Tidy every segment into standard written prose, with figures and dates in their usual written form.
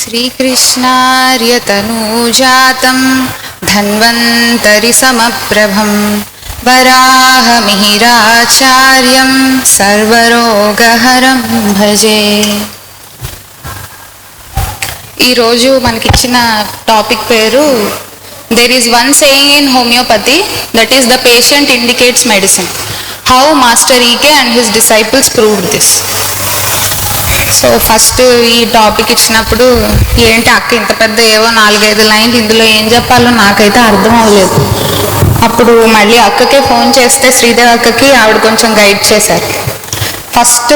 श्रीकृष्णार्यतनूजातं धन्वन्तरिसमप्रभं वराहमिहिराचार्यं सर्वरोगहरं भजे। ఈరోజు మనకిచ్చిన టాపిక్ పేరు there is one saying in homeopathy that is the patient indicates medicine, how master EK and his disciples proved this. So first ఈ topic ఇచ్చినప్పుడు ఏంటి అక్క ఇంత పెద్ద ఏవో 4-5 లైన్లు, ఇందులో ఏం చెప్పాలో నాకైతే అర్థం అవ్వలేదు. అప్పుడు మళ్ళీ అక్కకే ఫోన్ చేస్తే శ్రీదేవి అక్కకి ఆవిడ కొంచెం గైడ్ చేశారు. ఫస్ట్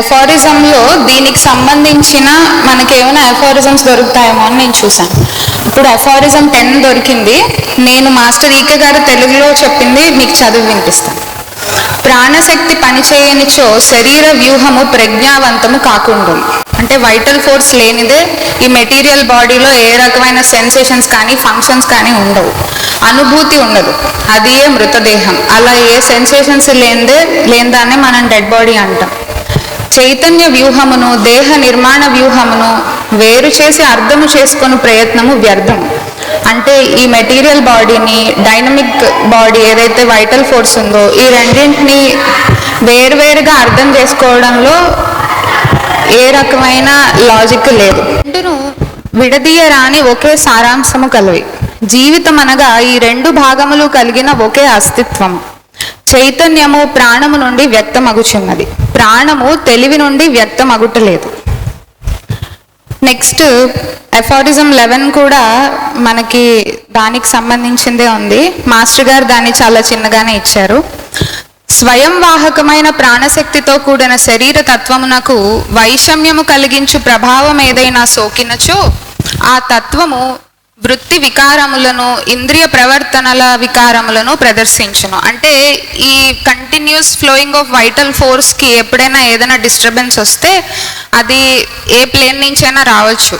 ఎఫారిజంలో దీనికి సంబంధించిన మనకి ఏమైనా ఎఫారిజమ్స్ దొరుకుతాయేమో అని నేను చూశాను. ఇప్పుడు ఎఫారిజం 10 దొరికింది. నేను మాస్టర్ ఈకే గారు తెలుగులో చెప్పింది మీకు చదివి వినిపిస్తాను. ప్రాణశక్తి పనిచేయనిచో శరీర వ్యూహము ప్రజ్ఞావంతము కాకుండా, అంటే వైటల్ ఫోర్స్ లేనిదే ఈ మెటీరియల్ బాడీలో ఏ రకమైన సెన్సేషన్స్ కానీ ఫంక్షన్స్ కానీ ఉండవు, అనుభూతి ఉండదు, అది ఏ మృతదేహం. అలా ఏ సెన్సేషన్స్ లేనిదాన్ని మనం డెడ్ బాడీ అంటాం. చైతన్య వ్యూహమును దేహ నిర్మాణ వ్యూహమును వేరు చేసి అర్థము చేసుకునే ప్రయత్నము వ్యర్థము. అంటే ఈ మెటీరియల్ బాడీని, డైనమిక్ బాడీ ఏదైతే వైటల్ ఫోర్స్ ఉందో, ఈ రెండింటిని వేరువేరుగా అర్థం చేసుకోవడంలో ఏ రకమైన లాజిక్ లేదు. రెండును విడదీయరాని ఒకే సారాంశము కలవి. జీవితం అనగా ఈ 2 భాగములు కలిగిన ఒకే అస్తిత్వం. చైతన్యము ప్రాణము నుండి వ్యక్తమగుచున్నది, ప్రాణము తెలివి నుండి వ్యక్తమగుటలేదు. నెక్స్ట్ ఎఫారిజం 11 కూడా మనకి దానికి సంబంధించిందే ఉంది. మాస్టర్ గారు దాన్ని చాలా చిన్నగానే ఇచ్చారు. స్వయం వాహకమైన ప్రాణశక్తితో కూడిన శరీర తత్వమునకు వైషమ్యము కలిగించు ప్రభావం ఏదైనా సోకినచో ఆ తత్వము వృత్తి వికారములను, ఇంద్రియ ప్రవర్తనల వికారములను ప్రదర్శించును. అంటే ఈ కంటిన్యూస్ ఫ్లోయింగ్ ఆఫ్ వైటల్ ఫోర్స్కి ఎప్పుడైనా ఏదైనా డిస్టర్బెన్స్ వస్తే అది ఏ ప్లేన్ నుంచైనా రావచ్చు.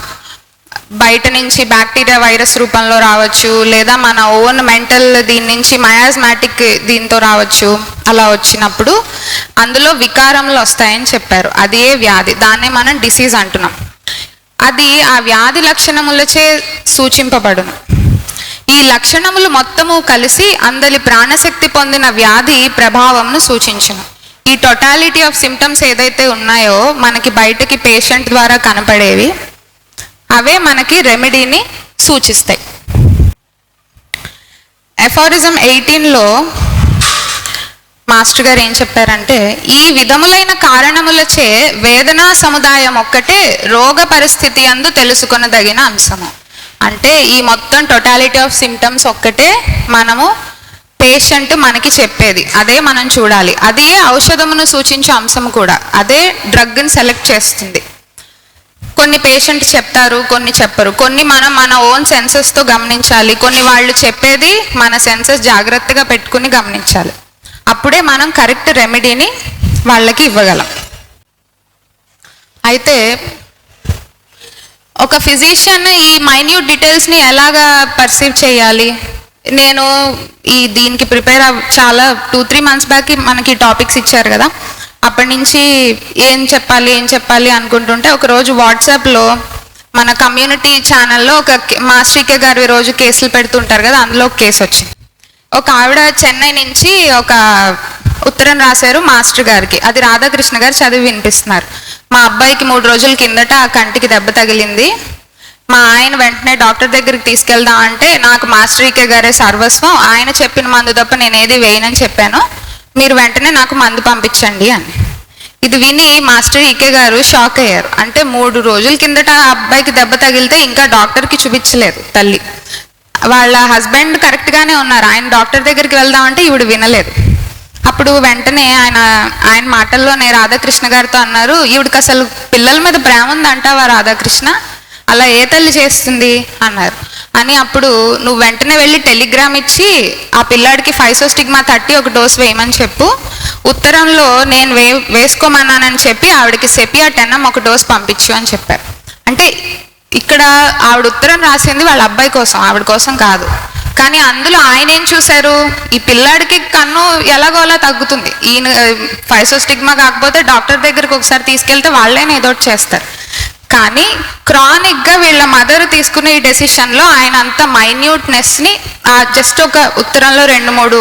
బయట నుంచి బ్యాక్టీరియా వైరస్ రూపంలో రావచ్చు, లేదా మన ఓన్ మెంటల్ దీని నుంచి మయాస్మాటిక్ దీంతో రావచ్చు. అలా వచ్చినప్పుడు అందులో వికారములు వస్తాయని చెప్పారు. అది ఏ వ్యాధి, దాన్నే మనం డిసీజ్ అంటున్నాం. అది ఆ వ్యాధి లక్షణములచే సూచింపబడును. ఈ లక్షణములు మొత్తము కలిసి అందరి ప్రాణశక్తి పొందిన వ్యాధి ప్రభావంను సూచించును. ఈ టోటాలిటీ ఆఫ్ సిమ్టమ్స్ ఏదైతే ఉన్నాయో మనకి బయటకి పేషెంట్ ద్వారా కనపడేవి, అవే మనకి రెమెడీని సూచిస్తాయి. ఎఫారిజం 18లో మాస్టర్ గారు ఏం చెప్పారంటే, ఈ విధములైన కారణములచే వేదనా సముదాయం ఒక్కటే రోగ పరిస్థితి అందు తెలుసుకొనదగిన అంశము. అంటే ఈ మొత్తం టోటాలిటీ ఆఫ్ సిమ్టమ్స్ ఒక్కటే మనము పేషెంట్ మనకి చెప్పేది, అదే మనం చూడాలి. అదే ఔషధమును సూచించే అంశం కూడా, అదే డ్రగ్ని సెలెక్ట్ చేస్తుంది. కొన్ని పేషెంట్ చెప్తారు, కొన్ని చెప్పరు. కొన్ని మనం మన ఓన్ సెన్సెస్తో గమనించాలి, కొన్ని వాళ్ళు చెప్పేది మన సెన్సెస్ జాగ్రత్తగా పెట్టుకుని గమనించాలి. అప్పుడే మనం కరెక్ట్ రెమెడీని వాళ్ళకి ఇవ్వగలం. అయితే ఒక ఫిజిషియన్ ఈ మైన్యూట్ డీటెయిల్స్ని ఎలాగా పర్సీవ్ చేయాలి? నేను దీనికి ప్రిపేర్ చాలా 2-3 మంత్స్ బ్యాక్ మనకి టాపిక్స్ ఇచ్చారు కదా, అప్పటి నుంచి ఏం చెప్పాలి అనుకుంటుంటే ఒకరోజు వాట్సాప్లో మన కమ్యూనిటీ ఛానల్లో ఒక మాస్టర్ ఈకే గారు రోజు కేసులు పెడుతుంటారు కదా, అందులో ఒక కేసు వచ్చింది. ఒక ఆవిడ చెన్నై నుంచి ఒక ఉత్తరం రాశారు మాస్టర్ గారికి. అది రాధాకృష్ణ గారు చదివి వినిపిస్తున్నారు. మా అబ్బాయికి 3 రోజుల కిందట ఆ కంటికి దెబ్బ తగిలింది. మా ఆయన వెంటనే డాక్టర్ దగ్గరికి తీసుకెళ్దాం అంటే, నాకు మాస్టర్ ఈకే గారే సర్వస్వం, ఆయన చెప్పిన మందు తప్ప నేను ఏది వేయనని చెప్పాను, మీరు వెంటనే నాకు మందు పంపించండి అని. ఇది విని మాస్టర్ ఈకే గారు షాక్ అయ్యారు. అంటే 3 రోజుల కిందట ఆ అబ్బాయికి దెబ్బ తగిలితే ఇంకా డాక్టర్కి చూపించలేదు తల్లి. వాళ్ళ హస్బెండ్ కరెక్ట్గానే ఉన్నారు, ఆయన డాక్టర్ దగ్గరికి వెళ్దామంటే ఈవిడ వినలేదు. అప్పుడు వెంటనే ఆయన మాటల్లోనే రాధాకృష్ణ గారితో అన్నారు, ఈవిడికి అసలు పిల్లల మీద ప్రేమ ఉందంటావా రాధాకృష్ణ, అలా ఏ తల్లి చేస్తుంది అన్నారు. అని అప్పుడు నువ్వు వెంటనే వెళ్ళి టెలిగ్రామ్ ఇచ్చి ఆ పిల్లాడికి ఫైసోస్టిగ్మా 30 ఒక డోస్ వేయమని చెప్పు, ఉత్తరంలో నేను వేసుకోమన్నానని చెప్పి ఆవిడకి సెపియా 10 ఒక డోస్ పంపించు అని చెప్పారు. అంటే ఇక్కడ ఆవిడ ఉత్తరం రాసింది వాళ్ళ అబ్బాయి కోసం, ఆవిడ కోసం కాదు. కానీ అందులో ఆయన ఏం చూశారు, ఈ పిల్లాడికి కన్ను ఎలాగోలా తగ్గుతుంది, ఈయన ఫైసోస్టిగ్మా కాకపోతే డాక్టర్ దగ్గరికి ఒకసారి తీసుకెళ్తే వాళ్ళైనా ఏదో చేస్తారు. కానీ క్రానిక్గా వీళ్ళ మదర్ తీసుకునే ఈ డెసిషన్లో ఆయన అంత మైన్యూట్నెస్ని జస్ట్ ఒక ఉత్తరంలో 2-3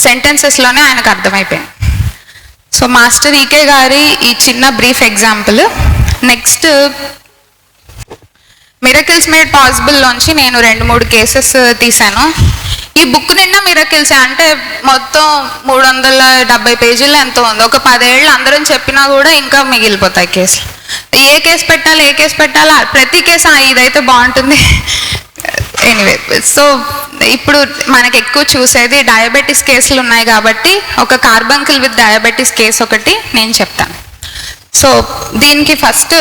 సెంటెన్సెస్లోనే ఆయనకు అర్థమైపోయింది. సో మాస్టర్ ఈకే గారి ఈ చిన్న brief example. Next miracles made పాసిబుల్లోంచి నేను 2-3 కేసెస్ తీశాను. ఈ బుక్ నిండా మిరకిల్స్ అంటే మొత్తం 370 పేజీలు ఎంతో ఉంది. ఒక 10 ఏళ్ళు అందరం చెప్పినా కూడా ఇంకా మిగిలిపోతాయి కేసులు. ఏ కేసు పెట్టాలి ప్రతి కేసు ఇదైతే బాగుంటుంది. ఎనీవే, సో ఇప్పుడు మనకి ఎక్కువ చూసేది డయాబెటీస్ కేసులు ఉన్నాయి కాబట్టి ఒక కార్బంకిల్ విత్ డయాబెటీస్ కేసు ఒకటి నేను చెప్తాను. సో దీనికి ఫస్ట్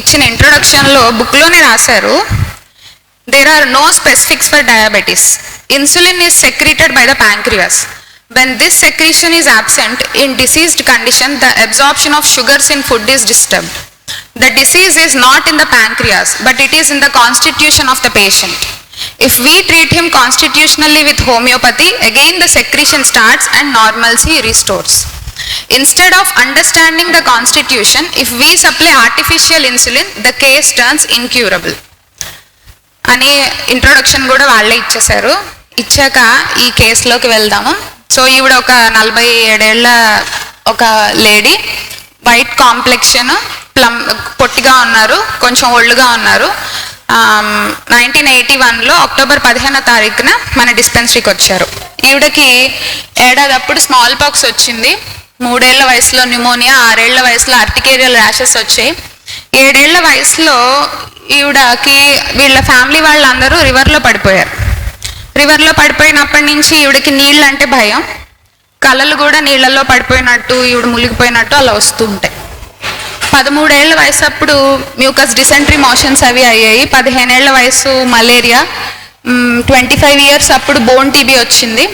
ఇచ్చిన ఇంట్రొడక్షన్లో బుక్లోనే రాశారు, there are no specifics for diabetes. Insulin is secreted by the pancreas. When this secretion is absent in diseased condition, the absorption of sugars in food is disturbed. The disease is not in the pancreas, but it is in the constitution of the patient. If we treat him constitutionally with homeopathy, again the secretion starts and normalcy restores. Instead of understanding the constitution, if we supply artificial insulin, the case turns incurable. అని introduction కూడా వాళ్ళే ఇచ్చేశారు. ఇచ్చాక ఈ కేసులోకి వెళ్దాము. So ఈవిడ ఒక 47 ఏళ్ల ఒక లేడీ, వైట్ కాంప్లెక్షన్, పొట్టిగా ఉన్నారు, కొంచెం ఒళ్ళుగా ఉన్నారు. 1981లో అక్టోబర్ 15వ తారీఖున మన డిస్పెన్సరీకి వచ్చారు. ఈవిడకి ఏడాదప్పుడు స్మాల్ పాక్స్ వచ్చింది, 3 ఏళ్ల వయసులో న్యూమోనియా, 6 ఏళ్ల వయసులో ఆర్టికేరియల్ ర్యాషెస్ వచ్చాయి. 7 ఏళ్ల వయసులో ఈవిడకి వీళ్ళ ఫ్యామిలీ వాళ్ళందరూ రివర్లో పడిపోయారు. రివర్లో పడిపోయినప్పటి నుంచి ఈవిడకి నీళ్ళు అంటే భయం, కళలు కూడా నీళ్ళల్లో పడిపోయినట్టు, ఈవిడ మునిగిపోయినట్టు అలా వస్తూ ఉంటాయి. 13 ఏళ్ల వయసు అప్పుడు మ్యూకస్ డిసెంట్రీ మోషన్స్ అవి అయ్యాయి. 15 ఏళ్ల వయసు మలేరియా, 25 ఇయర్స్ అప్పుడు బోన్ టీబీ వచ్చింది.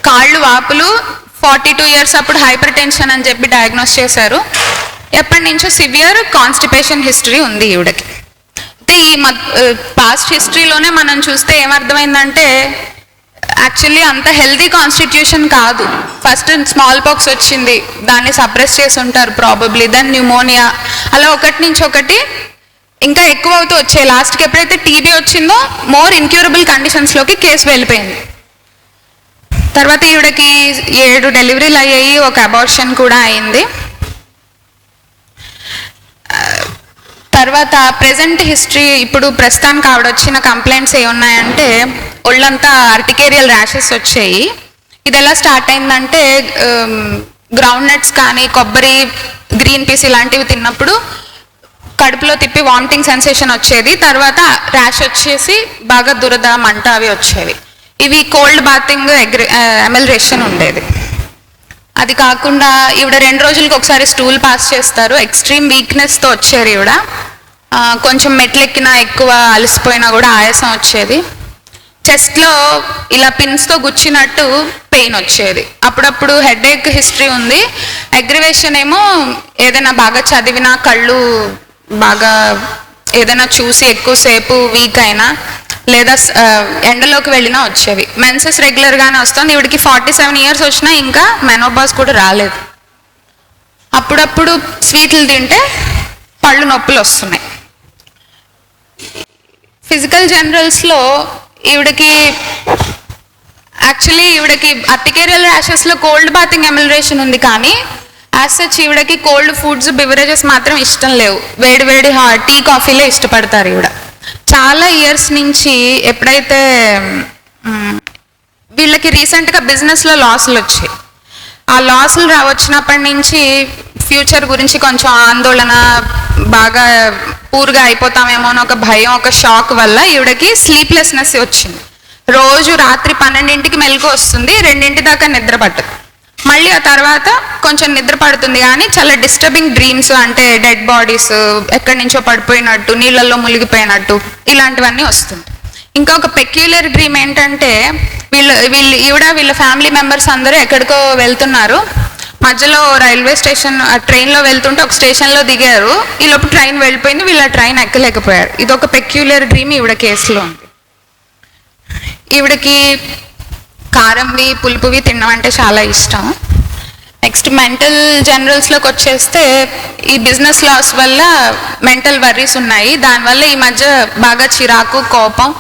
కాళ్ళు వాపులు, 42 ఇయర్స్ అప్పుడు హైపర్ టెన్షన్ అని చెప్పి డయాగ్నోస్ చేశారు. ఎప్పటి నుంచో సివియర్ కాన్స్టిపేషన్ హిస్టరీ ఉంది ఈవిడకి. అయితే ఈ పాస్ట్ హిస్టరీలోనే మనం చూస్తే ఏమర్థమైందంటే యాక్చువల్లీ అంత హెల్తీ కాన్స్టిట్యూషన్ కాదు. ఫస్ట్ స్మాల్ పాక్స్ వచ్చింది, దాన్ని సప్రెస్ చేసి ఉంటారు ప్రాబబ్లీ, దెన్ న్యూమోనియా, అలా ఒకటి నుంచి ఒకటి ఇంకా ఎక్కువ అవుతూ వచ్చాయి. లాస్ట్కి ఎప్పుడైతే టీబీ వచ్చిందో మోర్ ఇన్క్యూరబుల్ కండిషన్స్లోకి కేసు వెళ్ళిపోయింది. తర్వాత ఈవిడకి 7 డెలివరీలు అయ్యాయి, ఒక అబార్షన్ కూడా అయింది. తర్వాత ప్రెజెంట్ హిస్టరీ, ఇప్పుడు ప్రస్తుతానికి ఆవిడ వచ్చిన కంప్లైంట్స్ ఏమున్నాయంటే ఒళ్ళంతా ఆర్టికేరియల్ ర్యాషెస్ వచ్చాయి. ఇది ఎలా స్టార్ట్ అయిందంటే గ్రౌండ్ నట్స్ కానీ కొబ్బరి, గ్రీన్ పీస్ ఇలాంటివి తిన్నప్పుడు కడుపులో తిప్పి వామిటింగ్ సెన్సేషన్ వచ్చేది. తర్వాత ర్యాష్ వచ్చేసి బాగా దురద, మంట అవి వచ్చేవి. ఇవి కోల్డ్ బాతింగ్, ఎమల్రేషన్ ఉండేది. అది కాకుండా ఈవిడ 2 రోజులకి ఒకసారి స్టూల్ పాస్ చేస్తారు. ఎక్స్ట్రీమ్ వీక్నెస్తో వచ్చారు ఈవిడ. కొంచెం మెట్లెక్కినా, ఎక్కువ అలసిపోయినా కూడా ఆయాసం వచ్చేది. చెస్ట్లో ఇలా పిన్స్తో గుచ్చినట్టు పెయిన్ వచ్చేది. అప్పుడప్పుడు హెడేక్ హిస్టరీ ఉంది. అగ్రివేషన్ ఏమో ఏదైనా బాగా చదివినా, కళ్ళు బాగా ఏదైనా చూసి ఎక్కువసేపు వీక్ అయినా, లేదా ఎండలోకి వెళ్ళినా వచ్చేవి. మెన్సెస్ రెగ్యులర్గానే వస్తుంది. ఈవిడికి 47 ఇయర్స్ వచ్చినా ఇంకా మెనోపాజ్ కూడా రాలేదు. అప్పుడప్పుడు స్వీట్లు తింటే పళ్ళు నొప్పులు వస్తున్నాయి. ఫిజికల్ జనరల్స్లో ఈవిడకి ఆర్టికేరియల్ ర్యాషెస్లో కోల్డ్ బాతింగ్ ఎమల్రేషన్ ఉంది, కానీ యాజ్ సచ్ ఈవిడకి కోల్డ్ ఫుడ్స్, బివరేజెస్ మాత్రం ఇష్టం లేవు. వేడి టీ, కాఫీలే ఇష్టపడతారు ఈవిడ. చాలా ఇయర్స్ నుంచి ఎప్పుడైతే వీళ్ళకి రీసెంట్గా బిజినెస్లో లాసులు వచ్చాయి, ఆ లాసులు వచ్చినప్పటి నుంచి ఫ్యూచర్ గురించి కొంచెం ఆందోళన, బాగా పూర్గా అయిపోతామేమో అని ఒక భయం, ఒక షాక్ వల్ల ఈవిడకి స్లీప్లెస్నెస్ వచ్చింది. రోజు రాత్రి 12ంటికి మెలకు వస్తుంది, 2 దాకా నిద్ర పట్టదు. మళ్ళీ ఆ తర్వాత కొంచెం నిద్ర పడుతుంది, కానీ చాలా డిస్టర్బింగ్ డ్రీమ్స్, అంటే డెడ్ బాడీస్, ఎక్కడి నుంచో పడిపోయినట్టు, నీళ్ళల్లో మునిగిపోయినట్టు, ఇలాంటివన్నీ వస్తుంది. ఇంకా ఒక పెక్యులర్ డ్రీమ్ ఏంటంటే వీళ్ళ ఫ్యామిలీ మెంబర్స్ అందరూ ఎక్కడికో వెళ్తున్నారు. మధ్యలో రైల్వే స్టేషన్, ట్రైన్లో వెళ్తుంటే ఒక స్టేషన్లో దిగారు. ఈలోపు ట్రైన్ వెళ్ళిపోయింది, వీళ్ళ ట్రైన్ ఎక్కలేకపోయారు. ఇది ఒక పెక్యులర్ డ్రీమ్ ఈవిడ కేసులో ఉంది. ఈవిడకి కారంవి, పులుపువి తినడం అంటే చాలా ఇష్టం. నెక్స్ట్ మెంటల్ జనరల్స్లోకి వచ్చేస్తే ఈ బిజినెస్ లాస్ వల్ల మెంటల్ వర్రీస్ ఉన్నాయి. దానివల్ల ఈ మధ్య బాగా చిరాకు, కోపం,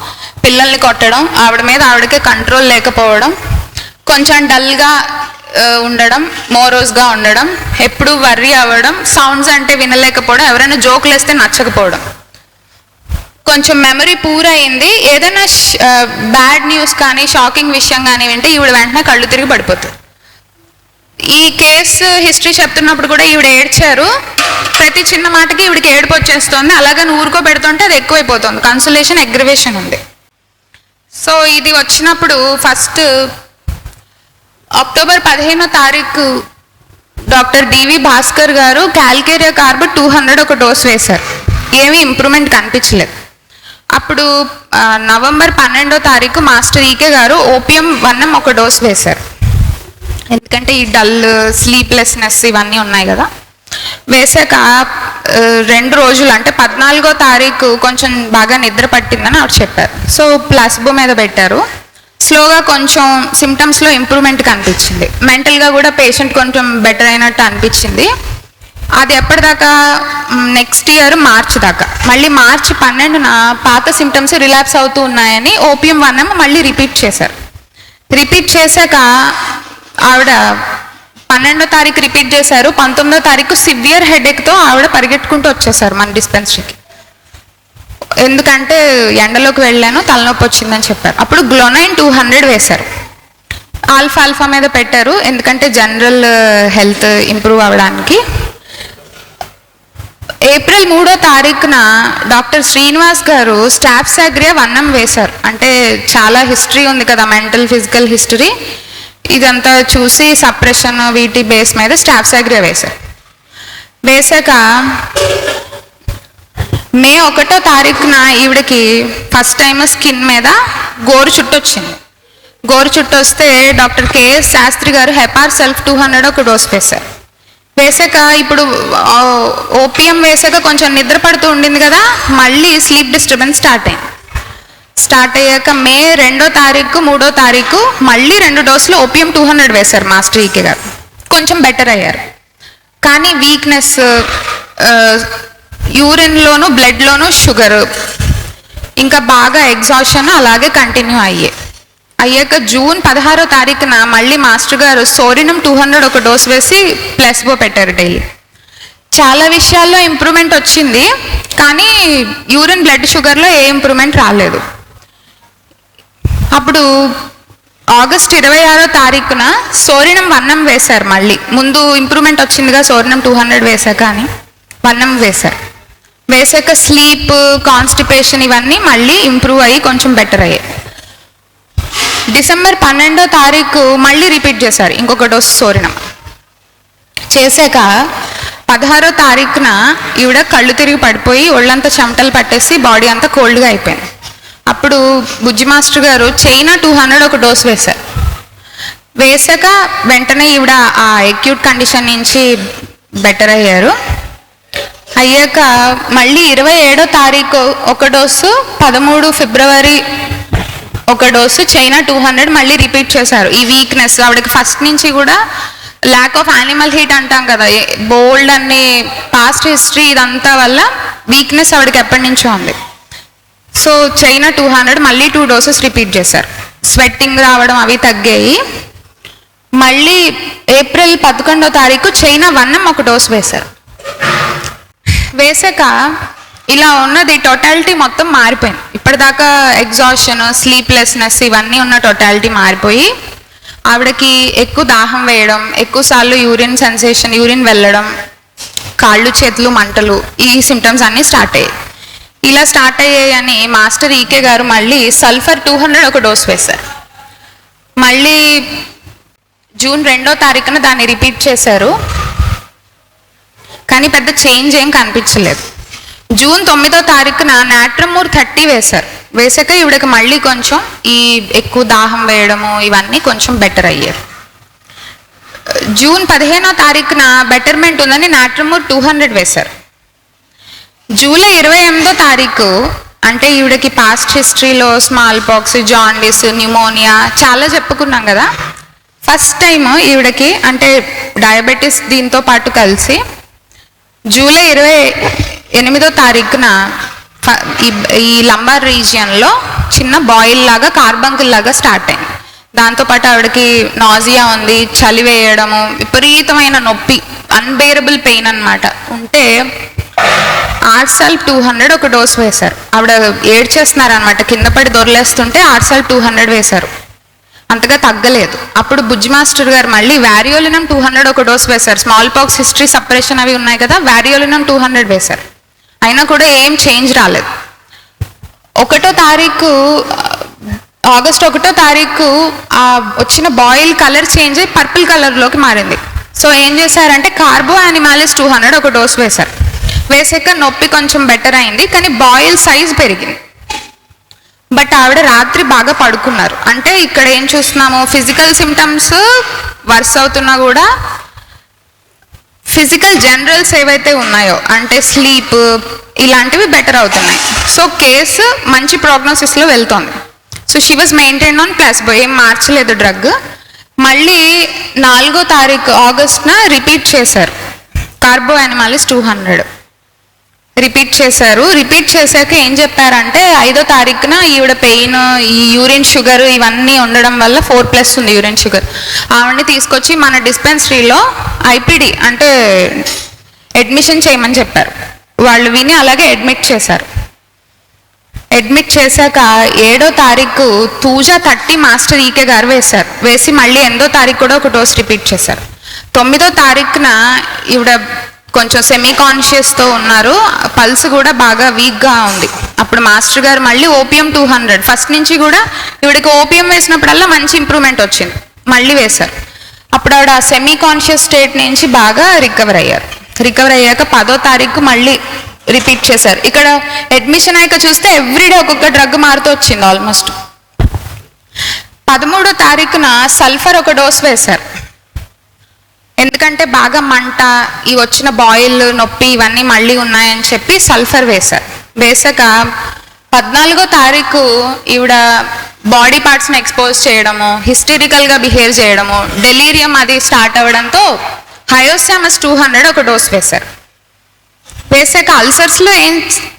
పిల్లల్ని కొట్టడం, ఆవిడ మీద ఆవిడకే కంట్రోల్ లేకపోవడం, కొంచెం డల్గా ఉండడం, మోరోస్గా ఉండడం, ఎప్పుడు వర్రీ అవ్వడం, సౌండ్స్ అంటే వినలేకపోవడం, ఎవరైనా జోకులు వేస్తే నచ్చకపోవడం, కొంచెం మెమరీ పూర్ అయింది. ఏదైనా బ్యాడ్ న్యూస్ కానీ షాకింగ్ విషయం కానీ వింటే ఈవిడ వెంటనే కళ్ళు తిరిగి పడిపోతుంది. ఈ కేసు హిస్టరీ చెప్తున్నప్పుడు కూడా ఈవిడ ఏడ్చారు. ప్రతి చిన్న మాటకి ఈవిడికి ఏడుపు వచ్చేస్తుంది. అలాగని ఊరుకోబెడుతుంటే అది ఎక్కువైపోతుంది. కన్సలేషన్, అగ్రివేషన్ ఉంది. సో ఇది వచ్చినప్పుడు ఫస్ట్ అక్టోబర్ 15వ తారీఖు డాక్టర్ డివి భాస్కర్ గారు క్యాల్కేరియా కార్బ్ 200 ఒక డోస్ వేశారు. ఏమీ ఇంప్రూవ్మెంట్ కనిపించలేదు. అప్పుడు నవంబర్ 12వ తారీఖు మాస్టర్ ఈకే గారు ఓపియం 1M ఒక డోస్ వేశారు. ఎందుకంటే ఈ డల్, స్లీప్లెస్నెస్ ఇవన్నీ ఉన్నాయి కదా. వేసాక 2 రోజులు అంటే 14వ తారీఖు కొంచెం బాగా నిద్ర పట్టిందని ఆవిడ చెప్పారు. సో ప్లాసిబో మీద పెట్టారు. స్లోగా కొంచెం సిమ్టమ్స్లో ఇంప్రూవ్మెంట్ కనిపించింది. మెంటల్గా కూడా పేషెంట్ కొంచెం బెటర్ అయినట్టు అనిపించింది. అది ఎప్పటిదాకా, నెక్స్ట్ ఇయర్ మార్చ్ దాకా. మళ్ళీ మార్చి 12న పాత సిమ్టమ్స్ రిలాప్స్ అవుతూ ఉన్నాయని ఓపియం 1M మళ్ళీ రిపీట్ చేశారు. రిపీట్ చేశాక ఆవిడ 12వ తారీఖు రిపీట్ చేశారు. 19వ తారీఖు సివియర్ హెడేక్తో ఆవిడ పరిగెట్టుకుంటూ వచ్చేసారు మన డిస్పెన్సరీకి. ఎందుకంటే ఎండలోకి వెళ్ళాను, తలనొప్పి వచ్చిందని చెప్పారు. అప్పుడు గ్లోనైన్ 200 వేశారు. ఆల్ఫా మీద పెట్టారు, ఎందుకంటే జనరల్ హెల్త్ ఇంప్రూవ్ అవ్వడానికి. ఏప్రిల్ 3వ తారీఖున డాక్టర్ శ్రీనివాస్ గారు స్టాఫ్సాగ్రియా 1M వేశారు. అంటే చాలా హిస్టరీ ఉంది కదా, మెంటల్ ఫిజికల్ హిస్టరీ, ఇదంతా చూసి సప్రెషన్ వీటి బేస్ మీద స్టాఫ్సాగ్రియా వేశారు. వేశాక మే 1వ తారీఖున ఈవిడకి ఫస్ట్ టైం స్కిన్ మీద గోరు చుట్టు వచ్చింది. గోరు చుట్టు వస్తే డాక్టర్ కేఎస్ శాస్త్రి గారు హెపార్ సెల్ఫ్ 200 ఒక డోస్ వేశారు. వేసాక ఇప్పుడు ఓపియం వేసాక కొంచెం నిద్ర పడుతూ ఉండింది కదా, మళ్ళీ స్లీప్ డిస్టర్బెన్స్ స్టార్ట్ అయ్యాక మే 2వ తారీఖు 3వ తారీఖు మళ్ళీ 2 డోసులు ఓపియం 200 వేశారు మాస్టర్ ఈకే గారు. కొంచెం బెటర్ అయ్యారు. కానీ వీక్నెస్, యూరిన్లోను బ్లడ్లోను షుగర్, ఇంకా బాగా ఎగ్జాషన్ అలాగే కంటిన్యూ అయ్యాక జూన్ 16వ తారీఖున మళ్ళీ మాస్టర్ గారు సోరినం 200 ఒక డోస్ వేసి ప్లస్బో పెట్టారు డైలీ. చాలా విషయాల్లో ఇంప్రూవ్మెంట్ వచ్చింది, కానీ యూరిన్ బ్లడ్ షుగర్లో ఏ ఇంప్రూవ్మెంట్ రాలేదు. అప్పుడు ఆగస్ట్ 26వ తారీఖున సోరినం 1M వేశారు. మళ్ళీ ముందు ఇంప్రూవ్మెంట్ వచ్చిందిగా సోరినం 200 వేశాక అని 1M వేశాక స్లీప్, కాన్స్టిపేషన్ ఇవన్నీ మళ్ళీ ఇంప్రూవ్ అయ్యి కొంచెం బెటర్ అయ్యాయి. డిసెంబర్ 12వ తారీఖు మళ్ళీ రిపీట్ చేశారు ఇంకొక డోస్ సోరినం. చేశాక 16వ తారీఖున ఈవిడ కళ్ళు తిరిగి పడిపోయి ఒళ్ళంతా చెమటలు పట్టేసి బాడీ అంతా కోల్డ్గా అయిపోయింది. అప్పుడు బుజ్జి మాస్టర్ గారు చైనా 200 ఒక డోస్ వేశాక వెంటనే ఈవిడ ఆ అక్యూట్ కండిషన్ నుంచి బెటర్ అయ్యాక మళ్ళీ 27వ తారీఖు ఒక డోసు, 13 ఫిబ్రవరి ఒక డోసు చైనా 200 మళ్ళీ రిపీట్ చేశారు. ఈ వీక్నెస్ ఆవిడకి ఫస్ట్ నుంచి కూడా ల్యాక్ ఆఫ్ యానిమల్ హీట్ అంటాం కదా, బోల్డ్ అన్ని పాస్ట్ హిస్టరీ ఇదంతా వల్ల వీక్నెస్ ఆవిడకి ఎప్పటి నుంచో ఉంది. సో చైనా 200 మళ్ళీ 2 డోసెస్ రిపీట్ చేశారు. స్వెట్టింగ్ రావడం అవి తగ్గాయి. మళ్ళీ ఏప్రిల్ 11వ తారీఖు చైనా 1M ఒక డోస్ వేశాక ఇలా ఉన్నది టోటాలిటీ మొత్తం మారిపోయింది. ఇప్పటిదాకా ఎగ్జాషన్, స్లీప్లెస్నెస్ ఇవన్నీ ఉన్న టోటాలిటీ మారిపోయి ఆవిడకి ఎక్కువ దాహం వేయడం, ఎక్కువసార్లు యూరిన్ సెన్సేషన్, యూరిన్ వెళ్ళడం, కాళ్ళు చేతులు మంటలు, ఈ సిమ్టమ్స్ అన్నీ స్టార్ట్ అయ్యాయి. ఇలా స్టార్ట్ అయ్యాయని మాస్టర్ ఈకే గారు మళ్ళీ సల్ఫర్ 200 ఒక డోస్ వేశారు. మళ్ళీ జూన్ 2వ తారీఖున దాన్ని రిపీట్ చేశారు, కానీ పెద్ద చేంజ్ ఏం కనిపించలేదు. జూన్ 9వ తారీఖున నాట్రమూర్ 30 వేశాక ఈవిడకి మళ్ళీ కొంచెం ఈ ఎక్కువ దాహం వేయడము ఇవన్నీ కొంచెం బెటర్ అయ్యారు. జూన్ 15వ తారీఖున బెటర్మెంట్ ఉందని నాట్రమూర్ 200 వేశారు. జూలై 28వ తారీఖు అంటే ఈవిడకి పాస్ట్ హిస్టరీలో స్మాల్ పాక్స్, జాండిస్, న్యూమోనియా చాలా చెప్పుకున్నాం కదా, ఫస్ట్ టైం ఈవిడకి అంటే డయాబెటీస్ దీంతో పాటు కలిసి జూలై 28వ తారీఖున ఈ లంబార్ రీజియన్లో చిన్న బాయిల్ లాగా కార్బంకుల్ లాగా స్టార్ట్ అయింది. దాంతోపాటు ఆవిడకి నాజియా ఉంది, చలి వేయడము, విపరీతమైన నొప్పి, అన్బేరబుల్ పెయిన్ అనమాట. ఉంటే ఆర్సాల్ 200 ఒక డోస్ వేశారు. ఆవిడ ఏడ్చేస్తున్నారు అనమాట, కింద పడి దొరలేస్తుంటే ఆర్సాల్ 200 వేశారు. అంతగా తగ్గలేదు. అప్పుడు బుజ్జి మాస్టర్ గారు మళ్ళీ వారియోలినం 200 ఒక డోస్ వేశారు. స్మాల్ పాక్స్ హిస్టరీ సపరేషన్ అవి ఉన్నాయి కదా, వారియోలినం 200 వేశారు. అయినా కూడా ఏం చేంజ్ రాలేదు. ఆగస్ట్ 1వ తారీఖు వచ్చిన బాయిల్ కలర్ చేంజ్ అయ్యి పర్పుల్ కలర్లోకి మారింది. సో ఏం చేశారంటే కార్బో యానిమాలిస్ 200 ఒక డోస్ వేశారు. వేసాక నొప్పి కొంచెం బెటర్ అయింది, కానీ బాయిల్ సైజ్ పెరిగింది. బట్ ఆవిడ రాత్రి బాగా పడుకున్నారు. అంటే ఇక్కడ ఏం చూస్తున్నాము, ఫిజికల్ సిమ్టమ్స్ వర్స్ అవుతున్నా కూడా ఫిజికల్ జనరల్స్ ఏవైతే ఉన్నాయో అంటే స్లీప్ ఇలాంటివి బెటర్ అవుతున్నాయి. సో కేసు మంచి ప్రోగ్నోసిస్లో వెళ్తోంది. So she was maintain on placebo, ఏం మార్చలేదు డ్రగ్. మళ్ళీ 4వ తారీఖు ఆగస్ట్న రిపీట్ చేశారు. కార్బో యానిమాలిస్ 200 రిపీట్ చేశారు. రిపీట్ చేశాక ఏం చెప్పారంటే 5వ తారీఖున ఈవిడ పెయిన్, ఈ యూరిన్ షుగర్ ఇవన్నీ ఉండడం వల్ల 4+ ఉంది యూరిన్ షుగర్. ఆవిడని తీసుకొచ్చి మన డిస్పెన్సరీలో ఐపీడీ అంటే అడ్మిషన్ చేయమని చెప్పారు. వాళ్ళు విని అలాగే అడ్మిట్ చేశారు. అడ్మిట్ చేశాక 7వ తారీఖు తూజా 30 మాస్టర్ ఈకే గారు వేశారు. వేసి మళ్ళీ 8వ తారీఖు కూడా ఒక డోస్ రిపీట్ చేశారు. 9వ తారీఖున ఈవిడ కొంచెం సెమీ కాన్షియస్తో ఉన్నారు, పల్స్ కూడా బాగా వీక్గా ఉంది. అప్పుడు మాస్టర్ గారు మళ్ళీ ఓపియం 200 ఫస్ట్ నుంచి కూడా ఈవిడకి ఓపియం వేసినప్పుడల్లా మంచి ఇంప్రూవ్మెంట్ వచ్చింది. మళ్ళీ వేశారు. అప్పుడు ఆవిడ ఆ సెమీ కాన్షియస్ స్టేట్ నుంచి బాగా రికవర్ అయ్యారు. రికవర్ అయ్యాక 10వ తారీఖు మళ్ళీ రిపీట్ చేశారు. ఇక్కడ అడ్మిషన్ అయ్యాక చూస్తే ఎవ్రీడే ఒక్కొక్క డ్రగ్ మారుతూ వచ్చింది ఆల్మోస్ట్. 13వ తారీఖున సల్ఫర్ ఒక డోస్ వేశారు. ఎందుకంటే బాగా మంట, ఈ వచ్చిన బాయిల్ నొప్పి ఇవన్నీ మళ్ళీ ఉన్నాయని చెప్పి సల్ఫర్ వేశారు. వేసాక 14వ తారీఖు ఈవిడ బాడీ పార్ట్స్ని ఎక్స్పోజ్ చేయడము, హిస్టరికల్గా బిహేవ్ చేయడము, డెలీరియం అది స్టార్ట్ అవ్వడంతో హయోసామస్ 200 ఒక డోస్ వేశారు. వేసాక అల్సర్స్లో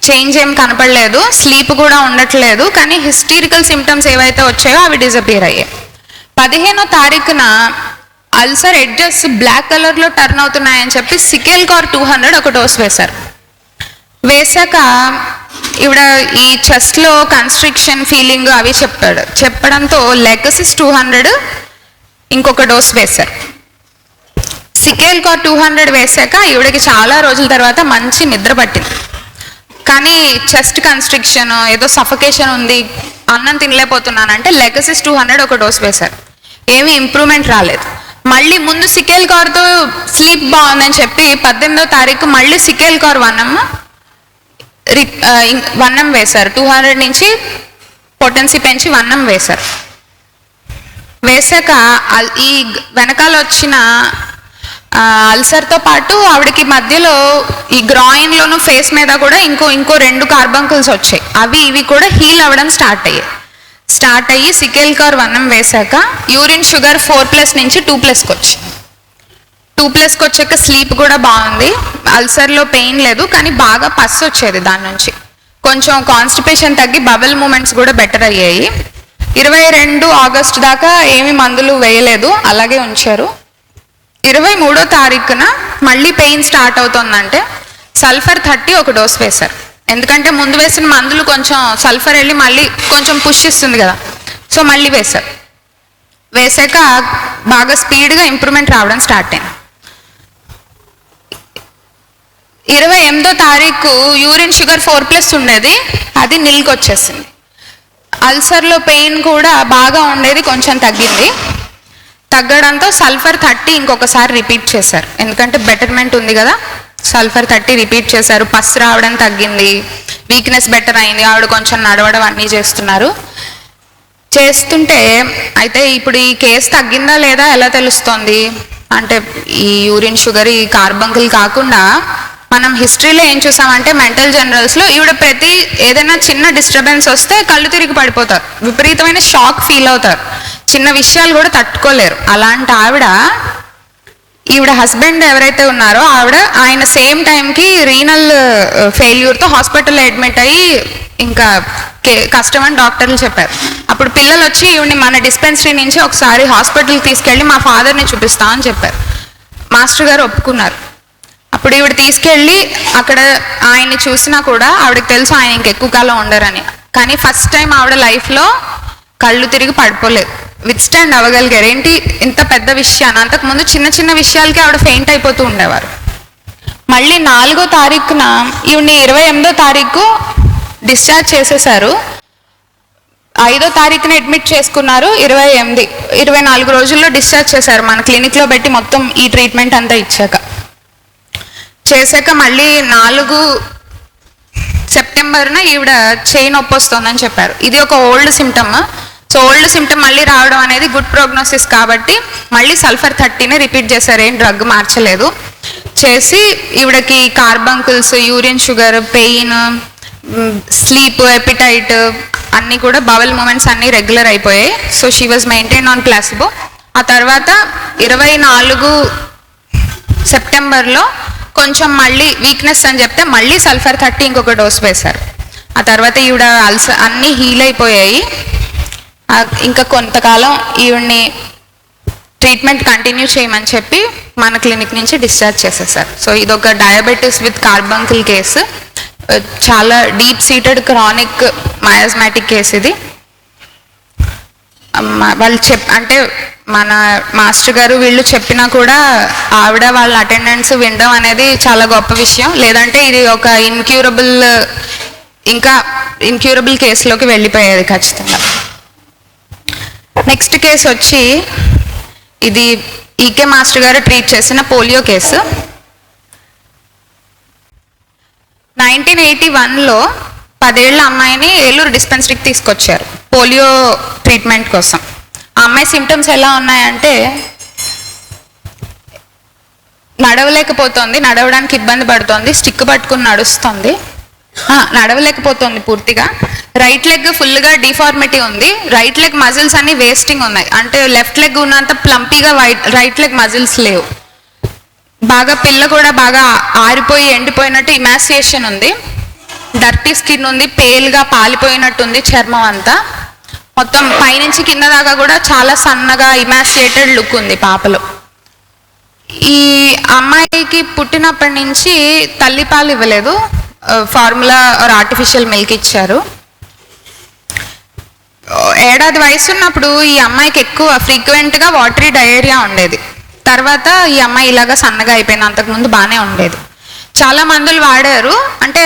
చేంజ్ ఏం కనపడలేదు, స్లీప్ కూడా ఉండట్లేదు, కానీ హిస్టరికల్ సిమ్టమ్స్ ఏవైతే వచ్చాయో అవి డిజపియర్ అయ్యాయి. 15వ తారీఖున అల్సర్ ఎడ్జెస్ బ్లాక్ కలర్లో టర్న్ అవుతున్నాయని చెప్పి సికెల్ కార్ 200 ఒక డోస్ వేశారు. వేసాక ఈవిడ ఈ చెస్ట్లో కన్స్ట్రిక్షన్ ఫీలింగ్ అవి చెప్పడంతో లెగసిస్ 200 ఇంకొక డోస్ వేశారు. సికెల్ కార్ 200 వేసాక ఈవిడకి చాలా రోజుల తర్వాత మంచి నిద్ర పట్టింది. కానీ చెస్ట్ కన్స్ట్రిక్షన్, ఏదో సఫకేషన్ ఉంది, అన్నం తినలేకపోతున్నానంటే లెగసిస్ 200 ఒక డోస్ వేశారు. ఏమీ ఇంప్రూవ్మెంట్ రాలేదు. మళ్ళీ ముందు సికెల్ కార్తో స్లీప్ బాగుందని చెప్పి 18వ తారీఖు మళ్ళీ సికెల్ కార్ 1M వేశారు. 200 నుంచి పొటెన్సీ పెంచి 1M వేశారు. వేసాక ఈ వెనకాల వచ్చిన అల్సర్తో పాటు ఆవిడకి మధ్యలో ఈ గ్రాయిన్లోను ఫేస్ మీద కూడా ఇంకో 2 కార్బంకుల్స్ వచ్చాయి. ఇవి కూడా హీల్ అవ్వడం స్టార్ట్ అయ్యి సికెల్ కార్ 1M వేసాక యూరిన్ షుగర్ 4+ నుంచి 2+కి వచ్చి 2+కి వచ్చాక స్లీప్ కూడా బాగుంది. అల్సర్లో పెయిన్ లేదు, కానీ బాగా పస్సు వచ్చేది దాని నుంచి. కొంచెం కాన్స్టిపేషన్ తగ్గి బబుల్ మూమెంట్స్ కూడా బెటర్ అయ్యాయి. 22 ఆగస్ట్ దాకా ఏమి మందులు వేయలేదు, అలాగే ఉంచారు. 23వ తారీఖున మళ్ళీ పెయిన్ స్టార్ట్ అవుతుందంటే సల్ఫర్ 30 ఒక డోస్ వేశారు. ఎందుకంటే ముందు వేసిన మందులు కొంచెం సల్ఫర్ వెళ్ళి మళ్ళీ కొంచెం పుష్ ఇస్తుంది కదా, సో మళ్ళీ వేశారు. వేసాక బాగా స్పీడ్గా ఇంప్రూవ్మెంట్ రావడం స్టార్ట్ అయింది. 28వ తారీఖు యూరిన్ షుగర్ 4+ ఉండేది, అది నిల్కి వచ్చేసింది. అల్సర్లో పెయిన్ కూడా బాగా ఉండేది, కొంచెం తగ్గడంతో సల్ఫర్ 30 ఇంకొకసారి రిపీట్ చేశారు. ఎందుకంటే బెటర్మెంట్ ఉంది కదా, సల్ఫర్ 30 రిపీట్ చేశారు. పస్ రావడం తగ్గింది, వీక్నెస్ బెటర్ అయింది, ఆవిడ కొంచెం నడవడం అన్నీ చేస్తుంటే అయితే ఇప్పుడు ఈ కేసు తగ్గిందా లేదా ఎలా తెలుస్తోంది అంటే ఈ యూరిన్ షుగర్, ఈ కార్బంకుల్ కాకుండా మనం హిస్టరీలో ఏం చూసామంటే మెంటల్ జనరల్స్లో ఈవిడ ఏదైనా చిన్న డిస్టర్బెన్స్ వస్తే కళ్ళు తిరిగి పడిపోతారు, విపరీతమైన షాక్ ఫీల్ అవుతారు, చిన్న విషయాలు కూడా తట్టుకోలేరు. అలాంటి ఈవిడ హస్బెండ్ ఎవరైతే ఉన్నారో ఆయన సేమ్ టైంకి రీనల్ ఫెయిల్యూర్తో హాస్పిటల్లో అడ్మిట్ అయ్యి ఇంకా కష్టం అని డాక్టర్లు చెప్పారు. అప్పుడు పిల్లలు వచ్చి ఈవిడ్ని మన డిస్పెన్సరీ నుంచి ఒకసారి హాస్పిటల్కి తీసుకెళ్ళి మా ఫాదర్ని చూపిస్తామని చెప్పారు. మాస్టర్ గారు ఒప్పుకున్నారు. అప్పుడు ఈవిడ తీసుకెళ్ళి అక్కడ ఆయన్ని చూసినా కూడా ఆవిడకి తెలుసు ఆయన ఇంకెక్కువ కాలం ఉండరని. కానీ ఫస్ట్ టైం ఆవిడ లైఫ్లో కళ్ళు తిరిగి పడిపోలేదు, విత్ స్టాండ్ అవ్వగలిగారు. ఏంటి ఇంత పెద్ద విషయాన్ని, అంతకుముందు చిన్న చిన్న విషయాలకి ఆవిడ ఫెయింట్ అయిపోతూ ఉండేవారు. మళ్ళీ 4వ తారీఖున ఈవిడ్ని 28వ తారీఖు డిశ్చార్జ్ చేసేసారు. 5వ తారీఖున అడ్మిట్ చేసుకున్నారు. 24 రోజుల్లో డిశ్చార్జ్ చేశారు మన క్లినిక్లో పెట్టి మొత్తం ఈ ట్రీట్మెంట్ అంతా చేశాక మళ్ళీ 4 సెప్టెంబర్న ఈవిడ చేయి నొప్పి వస్తుందని చెప్పారు. ఇది ఒక old symptom. So old symptom మళ్ళీ రావడం అనేది గుడ్ ప్రోగ్నోసిస్ కాబట్టి మళ్ళీ సల్ఫర్ 30ని రిపీట్ చేశారు. ఏం డ్రగ్ మార్చలేదు. చేసి ఈవిడకి carbuncles, urine sugar, pain, sleep, appetite అన్నీ కూడా బవల్ మూమెంట్స్ అన్నీ రెగ్యులర్ అయిపోయాయి. So she was maintain on placebo. ఆ తర్వాత 24 సెప్టెంబర్లో కొంచెం మళ్ళీ వీక్నెస్ అని చెప్తే మళ్ళీ సల్ఫర్ 30 ఇంకొక డోస్ వేశారు. ఆ తర్వాత ఈవిడ అన్నీ హీల్ అయిపోయాయి. ఇంకా కొంతకాలం ఈవిడ్ని ట్రీట్మెంట్ కంటిన్యూ చేయమని చెప్పి మన క్లినిక్ నుంచి డిశ్చార్జ్ చేసేసారు. సో ఇదొక డయాబెటీస్ విత్ కార్బంకిల్ కేసు, చాలా డీప్ సీటెడ్ క్రానిక్ మయాస్మాటిక్ కేసు ఇది. వాళ్ళు అంటే మన మాస్టర్ గారు వీళ్ళు చెప్పినా కూడా ఆవిడ వాళ్ళ అటెండెన్స్ వినడం అనేది చాలా గొప్ప విషయం. లేదంటే ఇది ఒక ఇన్క్యూరబుల్ కేసులోకి వెళ్ళిపోయేది ఖచ్చితంగా. నెక్స్ట్ కేసు వచ్చి ఇది ఈకే మాస్టర్ గారు ట్రీట్ చేసిన పోలియో కేసు. 1981లో 10 ఏళ్ల అమ్మాయిని ఏలూరు డిస్పెన్సరీకి తీసుకొచ్చారు పోలియో ట్రీట్మెంట్ కోసం. ఆ అమ్మాయి సిమ్టమ్స్ ఎలా ఉన్నాయంటే నడవలేకపోతుంది, నడవడానికి ఇబ్బంది పడుతుంది, స్టిక్ పట్టుకుని నడుస్తుంది, నడవలేకపోతుంది పూర్తిగా. రైట్ లెగ్ ఫుల్గా డిఫార్మిటీ ఉంది. రైట్ లెగ్ మజిల్స్ అన్ని వేస్టింగ్ ఉన్నాయి. అంటే లెఫ్ట్ లెగ్ ఉన్నంత ప్లంపీగా రైట్ లెగ్ మజిల్స్ లేవు. బాగా పిల్ల కూడా బాగా ఆరిపోయి ఎండిపోయినట్టు ఇమాసియేషన్ ఉంది. డర్టీ స్కిన్ ఉంది, పేల్గా పాలిపోయినట్టు ఉంది చర్మం అంతా. మొత్తం పైనుంచి కింద దాకా కూడా చాలా సన్నగా ఇమాసియేటెడ్ లుక్ ఉంది పాపలో. ఈ అమ్మాయికి పుట్టినప్పటి నుంచి తల్లిపాలు ఇవ్వలేదు, ఫార్ములా ఆర్ ఆర్టిఫిషియల్ మిల్క్ ఇచ్చారు. 7 ఏడాది వయసు ఉన్నప్పుడు ఈ అమ్మాయికి ఎక్కువ ఫ్రీక్వెంట్గా వాటరీ డయేరియా ఉండేది. తర్వాత ఈ అమ్మాయి ఇలాగా సన్నగా అయిపోయింది. అంతకుముందు బాగానే ఉండేది. చాలా మందులు వాడారు, అంటే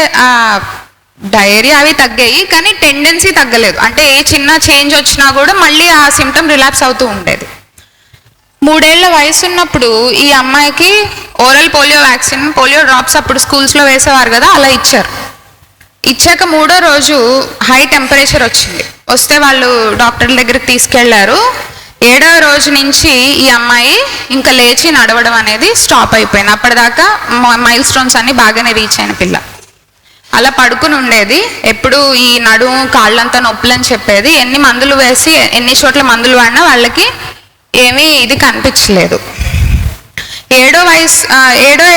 డయేరియా అవి తగ్గాయి కానీ టెండెన్సీ తగ్గలేదు. అంటే ఏ చిన్న చేంజ్ వచ్చినా కూడా మళ్ళీ ఆ సిమ్టమ్ రిలాప్స్ అవుతూ ఉండేది. 3 ఏళ్ల వయసు ఉన్నప్పుడు ఈ అమ్మాయికి oral polio vaccine, polio drops అప్పుడు స్కూల్స్లో వేసేవారు కదా, అలా ఇచ్చారు. ఇచ్చాక 3వ రోజు హై టెంపరేచర్ వచ్చింది. వస్తే వాళ్ళు డాక్టర్ల దగ్గరికి తీసుకెళ్లారు. 7వ రోజు నుంచి ఈ అమ్మాయి ఇంకా లేచి నడవడం అనేది స్టాప్ అయిపోయింది. అప్పటిదాకా మైల్ స్టోన్స్ అన్ని బాగానే రీచ్ అయిన పిల్ల. అలా పడుకుని ఉండేది. ఎప్పుడు ఈ నడుము కాళ్ళంతా నొప్పులని చెప్పేది. ఎన్ని మందులు వేసి ఎన్ని చోట్ల మందులు వాడినా వాళ్ళకి ఏమీ ఇది కనిపించలేదు. 7వ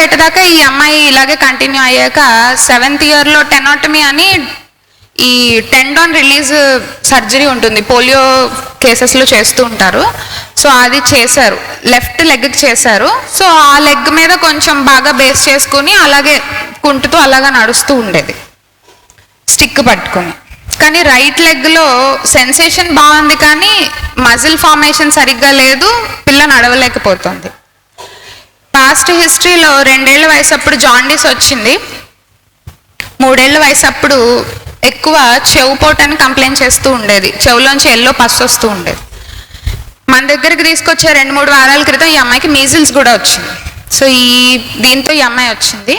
ఏట దాకా ఈ అమ్మాయి ఇలాగే కంటిన్యూ అయ్యాక 7th ఇయర్లో టెనాటమీ అని ఈ టెండాన్ రిలీజ్ సర్జరీ ఉంటుంది, పోలియో కేసెస్లో చేస్తూ ఉంటారు. సో అది చేశారు, లెఫ్ట్ లెగ్కి చేశారు. సో ఆ లెగ్ మీద కొంచెం బాగా బేస్ చేసుకుని అలాగే కుంటుతూ అలాగా నడుస్తూ ఉండేది స్టిక్ పట్టుకుని. కానీ రైట్ లెగ్లో సెన్సేషన్ బాగుంది కానీ మజిల్ ఫార్మేషన్ సరిగ్గా లేదు, పిల్ల నడవలేకపోతుంది. పాస్ట్ హిస్టరీలో 2 ఏళ్ల వయసు అప్పుడు జాండీస్ వచ్చింది. 3 ఏళ్ల వయసు అప్పుడు ఎక్కువ చెవు పోటని కంప్లైంట్ చేస్తూ ఉండేది. చెవులోంచి ఎల్లో పస్ వస్తూ ఉండేది. మన దగ్గరికి తీసుకొచ్చే 2-3 వారాల క్రితం ఈ అమ్మాయికి మీజిల్స్ కూడా వచ్చింది. సో దీంతో ఈ అమ్మాయి వచ్చింది.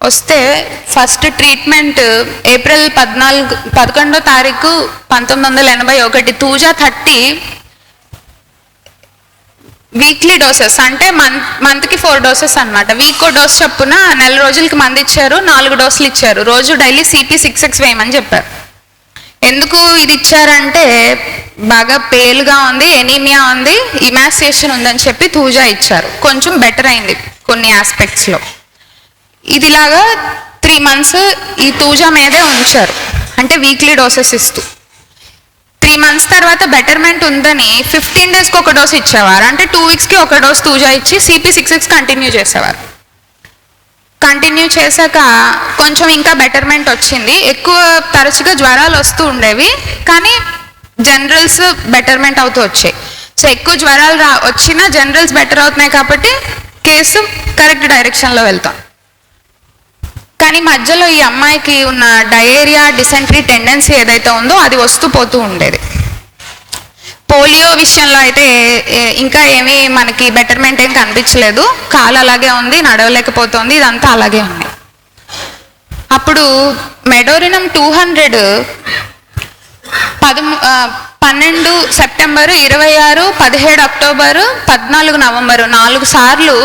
వస్తే ఫస్ట్ ట్రీట్మెంట్ ఏప్రిల్ 11వ తారీఖు 1981 తూజా 30 వీక్లీ డోసెస్, అంటే మంత్కి 4 డోసెస్ అనమాట. వీక్ డోస్ చొప్పున 4 రోజులకి మంది ఇచ్చారు, 4 డోసులు ఇచ్చారు. రోజు డైలీ CP 6X వేయమని చెప్పారు. ఎందుకు ఇది ఇచ్చారంటే బాగా పేలుగా ఉంది, ఎనీమియా ఉంది, ఇమాసియేషన్ ఉందని చెప్పి తూజా ఇచ్చారు. కొంచెం బెటర్ అయింది కొన్ని ఆస్పెక్ట్స్లో. ఇదిలాగా 3 months ఈ తూజా మీదే ఉంచారు, అంటే వీక్లీ డోసెస్ ఇస్తూ. 3 months తర్వాత బెటర్మెంట్ ఉందని 15 daysకి ఒక డోస్ ఇచ్చేవారు, అంటే 2 weeksకి ఒక డోస్ తూజా ఇచ్చి CP66 కంటిన్యూ చేసేవారు. కంటిన్యూ చేశాక కొంచెం ఇంకా బెటర్మెంట్ వచ్చింది. ఎక్కువ తరచుగా జ్వరాలు వస్తూ ఉండేవి, కానీ జనరల్స్ బెటర్మెంట్ అవుతూ వచ్చాయి. సో ఎక్కువ జ్వరాలు వచ్చినా జనరల్స్ బెటర్ అవుతున్నాయి కాబట్టి కేసు కరెక్ట్ డైరెక్షన్లో వెళ్తాం. కానీ మధ్యలో ఈ అమ్మాయికి ఉన్న డయేరియా, డిసెంట్రీ టెండెన్సీ ఏదైతే ఉందో అది వస్తూ పోతూ ఉండేది. పోలియో విషయంలో అయితే ఇంకా ఏమీ మనకి బెటర్మెంట్ ఏం కనిపించలేదు. కాలు అలాగే ఉంది, నడవలేకపోతుంది, ఇదంతా అలాగే ఉంది. అప్పుడు మెడోరినం 200 12 సెప్టెంబరు, 26, 17 అక్టోబరు, 14 నవంబరు 4 సార్లు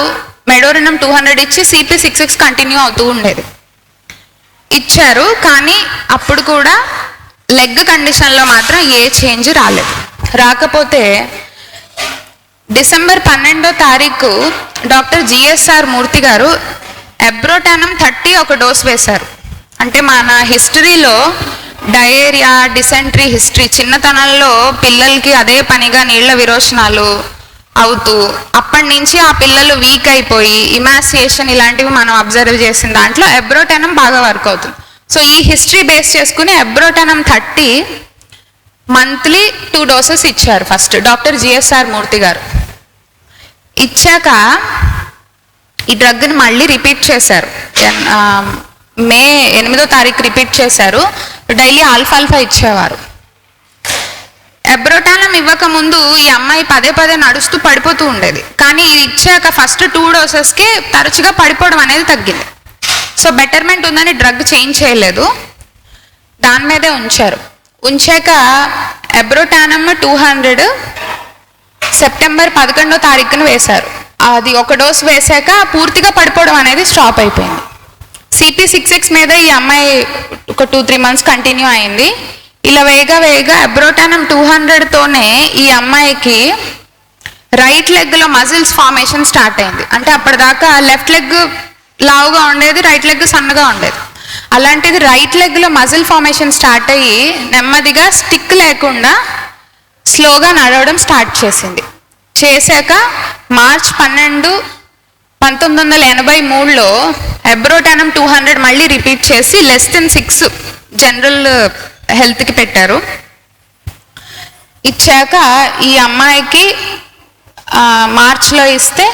మెడోరినం 200 ఇచ్చి CP66 కంటిన్యూ అవుతూ ఉండేది. ఇచ్చారు, కానీ అప్పుడు కూడా లెగ్ కండిషన్లో మాత్రం ఏ చేంజ్ రాలేదు. రాకపోతే డిసెంబర్ 12వ తారీఖు డాక్టర్ GSR మూర్తి గారు ఎబ్రోటానం 30 ఒక డోస్ వేశారు. అంటే మన హిస్టరీలో డయేరియా, డిసెంట్రీ హిస్టరీ, చిన్నతనంలో పిల్లలకి అదే పనిగా నీళ్ల విరోచనాలు అవుతూ అప్పటి నుంచి ఆ పిల్లలు వీక్ అయిపోయి ఇమాసియేషన్ ఇలాంటివి మనం అబ్జర్వ్ చేసిన దాంట్లో ఎబ్రోటానం బాగా వర్క్ అవుతుంది. సో ఈ హిస్టరీ బేస్ చేసుకుని ఎబ్రోటానం 30 మంత్లీ 2 doses ఇచ్చారు ఫస్ట్ డాక్టర్ GSR మూర్తి గారు. ఇచ్చాక ఈ డ్రగ్ని మళ్ళీ రిపీట్ చేశారు. మే 8వ తారీఖు రిపీట్ చేశారు. డైలీ ఆల్ఫాల్ఫా ఇచ్చేవారు. ఎబ్రోటానం ఇవ్వక ముందు ఈ అమ్మాయి పదే పదే నడుస్తూ పడిపోతూ ఉండేది, కానీ ఇది ఇచ్చాక ఫస్ట్ 2 dosesకే తరచుగా పడిపోవడం అనేది తగ్గింది. సో బెటర్మెంట్ ఉందని డ్రగ్ చేంజ్ చేయలేదు, దాని మీదే ఉంచారు. ఉంచాక ఎబ్రోటానం 200 సెప్టెంబర్ 11వ తారీఖున వేశారు. అది ఒక డోస్ వేశాక పూర్తిగా పడిపోవడం అనేది స్టాప్ అయిపోయింది. CP66 మీద ఈ అమ్మాయి ఒక 2-3 months కంటిన్యూ అయింది. ఇలా వేగా ఎబ్రోటానం 200తోనే ఈ అమ్మాయికి రైట్ లెగ్లో మజిల్స్ ఫార్మేషన్ స్టార్ట్ అయింది. అంటే అప్పటిదాకా లెఫ్ట్ లెగ్ లావుగా ఉండేది, రైట్ లెగ్ సన్నగా ఉండేది. అలాంటిది రైట్ లెగ్లో మజిల్ ఫార్మేషన్ స్టార్ట్ అయ్యి నెమ్మదిగా స్టిక్ లేకుండా స్లోగా నడవడం స్టార్ట్ చేసింది. చేశాక మార్చ్ 12, 1983లో ఎబ్రోటానం 200 మళ్ళీ రిపీట్ చేసి <6 జనరల్ హెల్త్కి పెట్టారు. ఇచ్చాక ఈ అమ్మాయికి మార్చ్లో ఇస్తే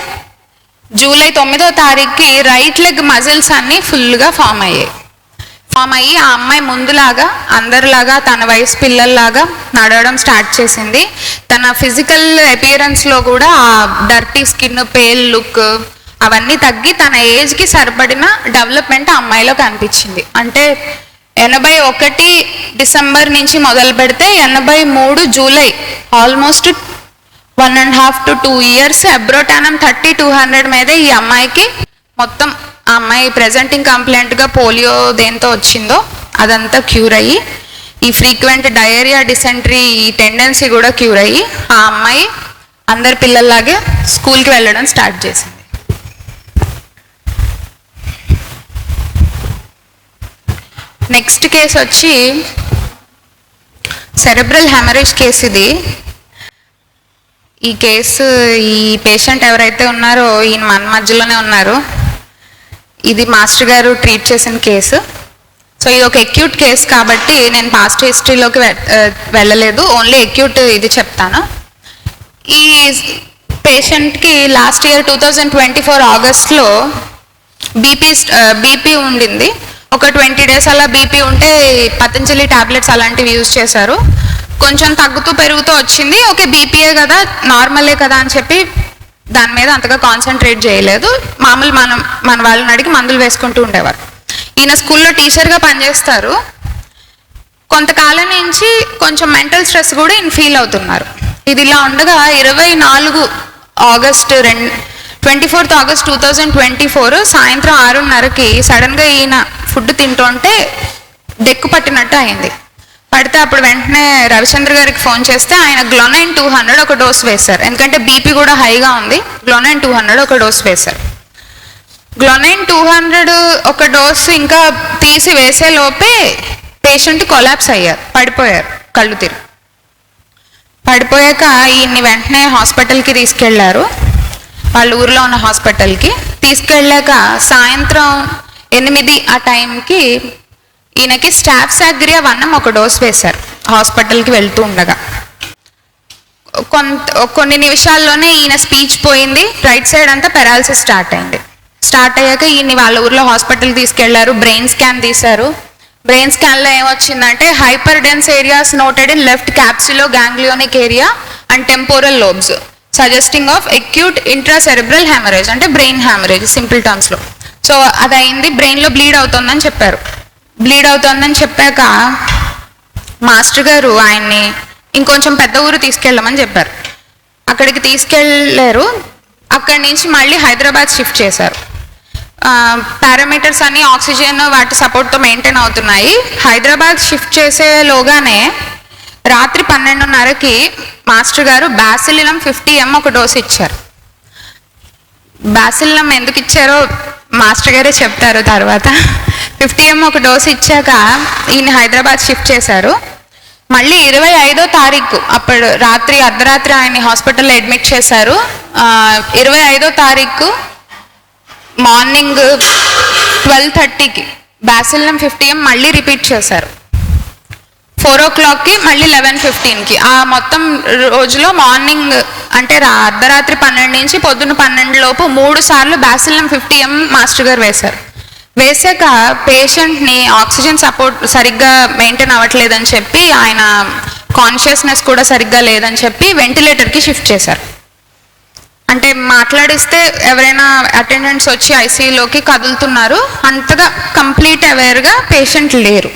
జూలై 9వ తారీఖుకి రైట్ లెగ్ మజిల్స్ అన్నీ ఫుల్గా ఫామ్ అయ్యి ఆ అమ్మాయి ముందులాగా అందరిలాగా తన వయసు పిల్లల్లాగా నడవడం స్టార్ట్ చేసింది. తన ఫిజికల్ అపియరెన్స్లో కూడా ఆ డర్టీ స్కిన్, పేల్ లుక్ అవన్నీ తగ్గి తన ఏజ్కి సరిపడిన డెవలప్మెంట్ ఆ అమ్మాయిలో కనిపించింది. అంటే 81 డిసెంబర్ నుంచి మొదలు పెడితే 83 జూలై ఆల్మోస్ట్ 1.5 to 2 years ఎబ్రోటానం 30-200 మీదే ఈ అమ్మాయికి మొత్తం ఆ అమ్మాయి ప్రెజెంటింగ్ కంప్లైంట్గా పోలియో దేంతో వచ్చిందో అదంతా క్యూర్ అయ్యి ఈ ఫ్రీక్వెంట్ డయేరియా, డిసెంట్రీ ఈ టెండెన్సీ కూడా క్యూర్ అయ్యి ఆ అమ్మాయి అందరి పిల్లల్లాగే స్కూల్కి వెళ్ళడం స్టార్ట్ చేసింది. నెక్స్ట్ కేసు వచ్చి సెరెబ్రల్ హెమరేజ్ కేసు. ఇది ఈ కేసు ఈ పేషెంట్ ఎవరైతే ఉన్నారో ఈయన మన మధ్యలోనే ఉన్నారు. ఇది మాస్టర్ గారు ట్రీట్ చేసిన కేసు. సో ఇది ఒక అక్యూట్ కేసు కాబట్టి నేను పాస్ట్ హిస్టరీలోకి వెళ్ళలేదు, ఓన్లీ అక్యూట్ ఇది చెప్తాను. ఈ పేషెంట్కి లాస్ట్ ఇయర్ 2024 ఆగస్ట్లో బీపీ ఉండింది. ఒక 20 days అలా బీపీ ఉంటే పతంజలి టాబ్లెట్స్ అలాంటివి యూజ్ చేశారు. కొంచెం తగ్గుతూ పెరుగుతూ వచ్చింది. ఓకే బీపీఏ కదా, నార్మలే కదా అని చెప్పి దాని మీద అంతగా కాన్సన్ట్రేట్ చేయలేదు. మామూలు మన వాళ్ళని అడిగి మందులు వేసుకుంటూ ఉండేవారు. ఈయన స్కూల్లో టీచర్గా పనిచేస్తారు. కొంతకాలం నుంచి కొంచెం మెంటల్ స్ట్రెస్ కూడా ఈయన ఫీల్ అవుతున్నారు. ఇది ఇలా ఉండగా 24 ఆగస్టు 24th ఆగస్ట్ 2024 సాయంత్రం 6:30కి సడన్గా ఈయన ఫుడ్ తింటుంటే డెక్కు పట్టినట్టు అయింది. పడితే అప్పుడు వెంటనే రవిచంద్ర గారికి ఫోన్ చేస్తే ఆయన గ్లోనైన్ 200 ఒక డోస్ వేశారు. ఎందుకంటే బీపీ కూడా హైగా ఉంది. గ్లోనైన్ 200 ఒక డోస్ వేశారు. గ్లోనైన్ 200 ఒక డోస్ ఇంకా తీసి వేసే లోపే పేషెంట్ కొలాప్స్ అయ్యారు, పడిపోయారు, కళ్ళు తిరిగి పడిపోయాక ఈయన్ని వెంటనే హాస్పిటల్కి తీసుకెళ్లారు. వాళ్ళ ఊరిలో ఉన్న హాస్పిటల్కి తీసుకెళ్ళాక సాయంత్రం 8 ఆ టైంకి ఈయనకి స్టాఫ్సాగ్రియా వన్నం ఒక డోస్ వేశారు హాస్పిటల్కి వెళ్తూ ఉండగా. కొన్ని నిమిషాల్లోనే ఈయన స్పీచ్ పోయింది, రైట్ సైడ్ అంతా పెరాలసిస్ స్టార్ట్ అయింది. స్టార్ట్ అయ్యాక ఈయన్ని వాళ్ళ ఊర్లో హాస్పిటల్కి తీసుకెళ్లారు. బ్రెయిన్ స్కాన్ తీశారు. బ్రెయిన్ స్కాన్లో ఏమొచ్చిందంటే hyper dense areas noted in left capsulo ganglionic area and temporal lobes suggesting of acute intracerebral haemorrhage, అంటే బ్రెయిన్ హ్యామరేజ్ సింపుల్ టర్మ్స్లో. సో అది అయింది. బ్రెయిన్లో బ్లీడ్ అవుతుందని చెప్పారు. బ్లీడ్ అవుతుందని చెప్పాక మాస్టర్ గారు ఆయన్ని ఇంకొంచెం పెద్ద ఊరు తీసుకెళ్ళమని చెప్పారు. అక్కడికి తీసుకెళ్ళారు. అక్కడి నుంచి మళ్ళీ హైదరాబాద్ షిఫ్ట్ చేశారు. పారామీటర్స్ అన్ని ఆక్సిజన్ వాటి సపోర్ట్తో మెయింటైన్ అవుతున్నాయి. హైదరాబాద్ షిఫ్ట్ చేసేలోగానే రాత్రి 12:30కి మాస్టర్ గారు బాసిలినం 50 ఒక డోస్ ఇచ్చారు. బాసిలినం ఎందుకు ఇచ్చారో మాస్టర్ గారే చెప్తారు తర్వాత. 50 ఒక డోస్ ఇచ్చాక ఈయన హైదరాబాద్ షిఫ్ట్ చేశారు. మళ్ళీ 25వ తారీఖు అప్పుడు రాత్రి అర్ధరాత్రి ఆయన్ని హాస్పిటల్లో అడ్మిట్ చేశారు. 25వ తారీఖు మార్నింగ్ 12:30కి బాసిలినం 50 మళ్ళీ రిపీట్ చేశారు. 4 o'clockకి మళ్ళీ 11:15కి. ఆ మొత్తం రోజులో మార్నింగ్ అంటే అర్ధరాత్రి 12 నుంచి పొద్దున్న 12 లోపు 3 సార్లు బాసిలినం 50 మాస్టర్ గారు వేశారు. వేసాక పేషెంట్ని ఆక్సిజన్ సపోర్ట్ సరిగ్గా మెయింటైన్ అవ్వట్లేదని చెప్పి, ఆయన కాన్షియస్నెస్ కూడా సరిగ్గా లేదని చెప్పి వెంటిలేటర్కి షిఫ్ట్ చేశారు. అంటే మాట్లాడిస్తే ఎవరైనా అటెండెంట్స్ వచ్చి ఐసీయూలోకి కదులుతున్నారు, అంతగా కంప్లీట్ అవేర్గా పేషెంట్ లేరు.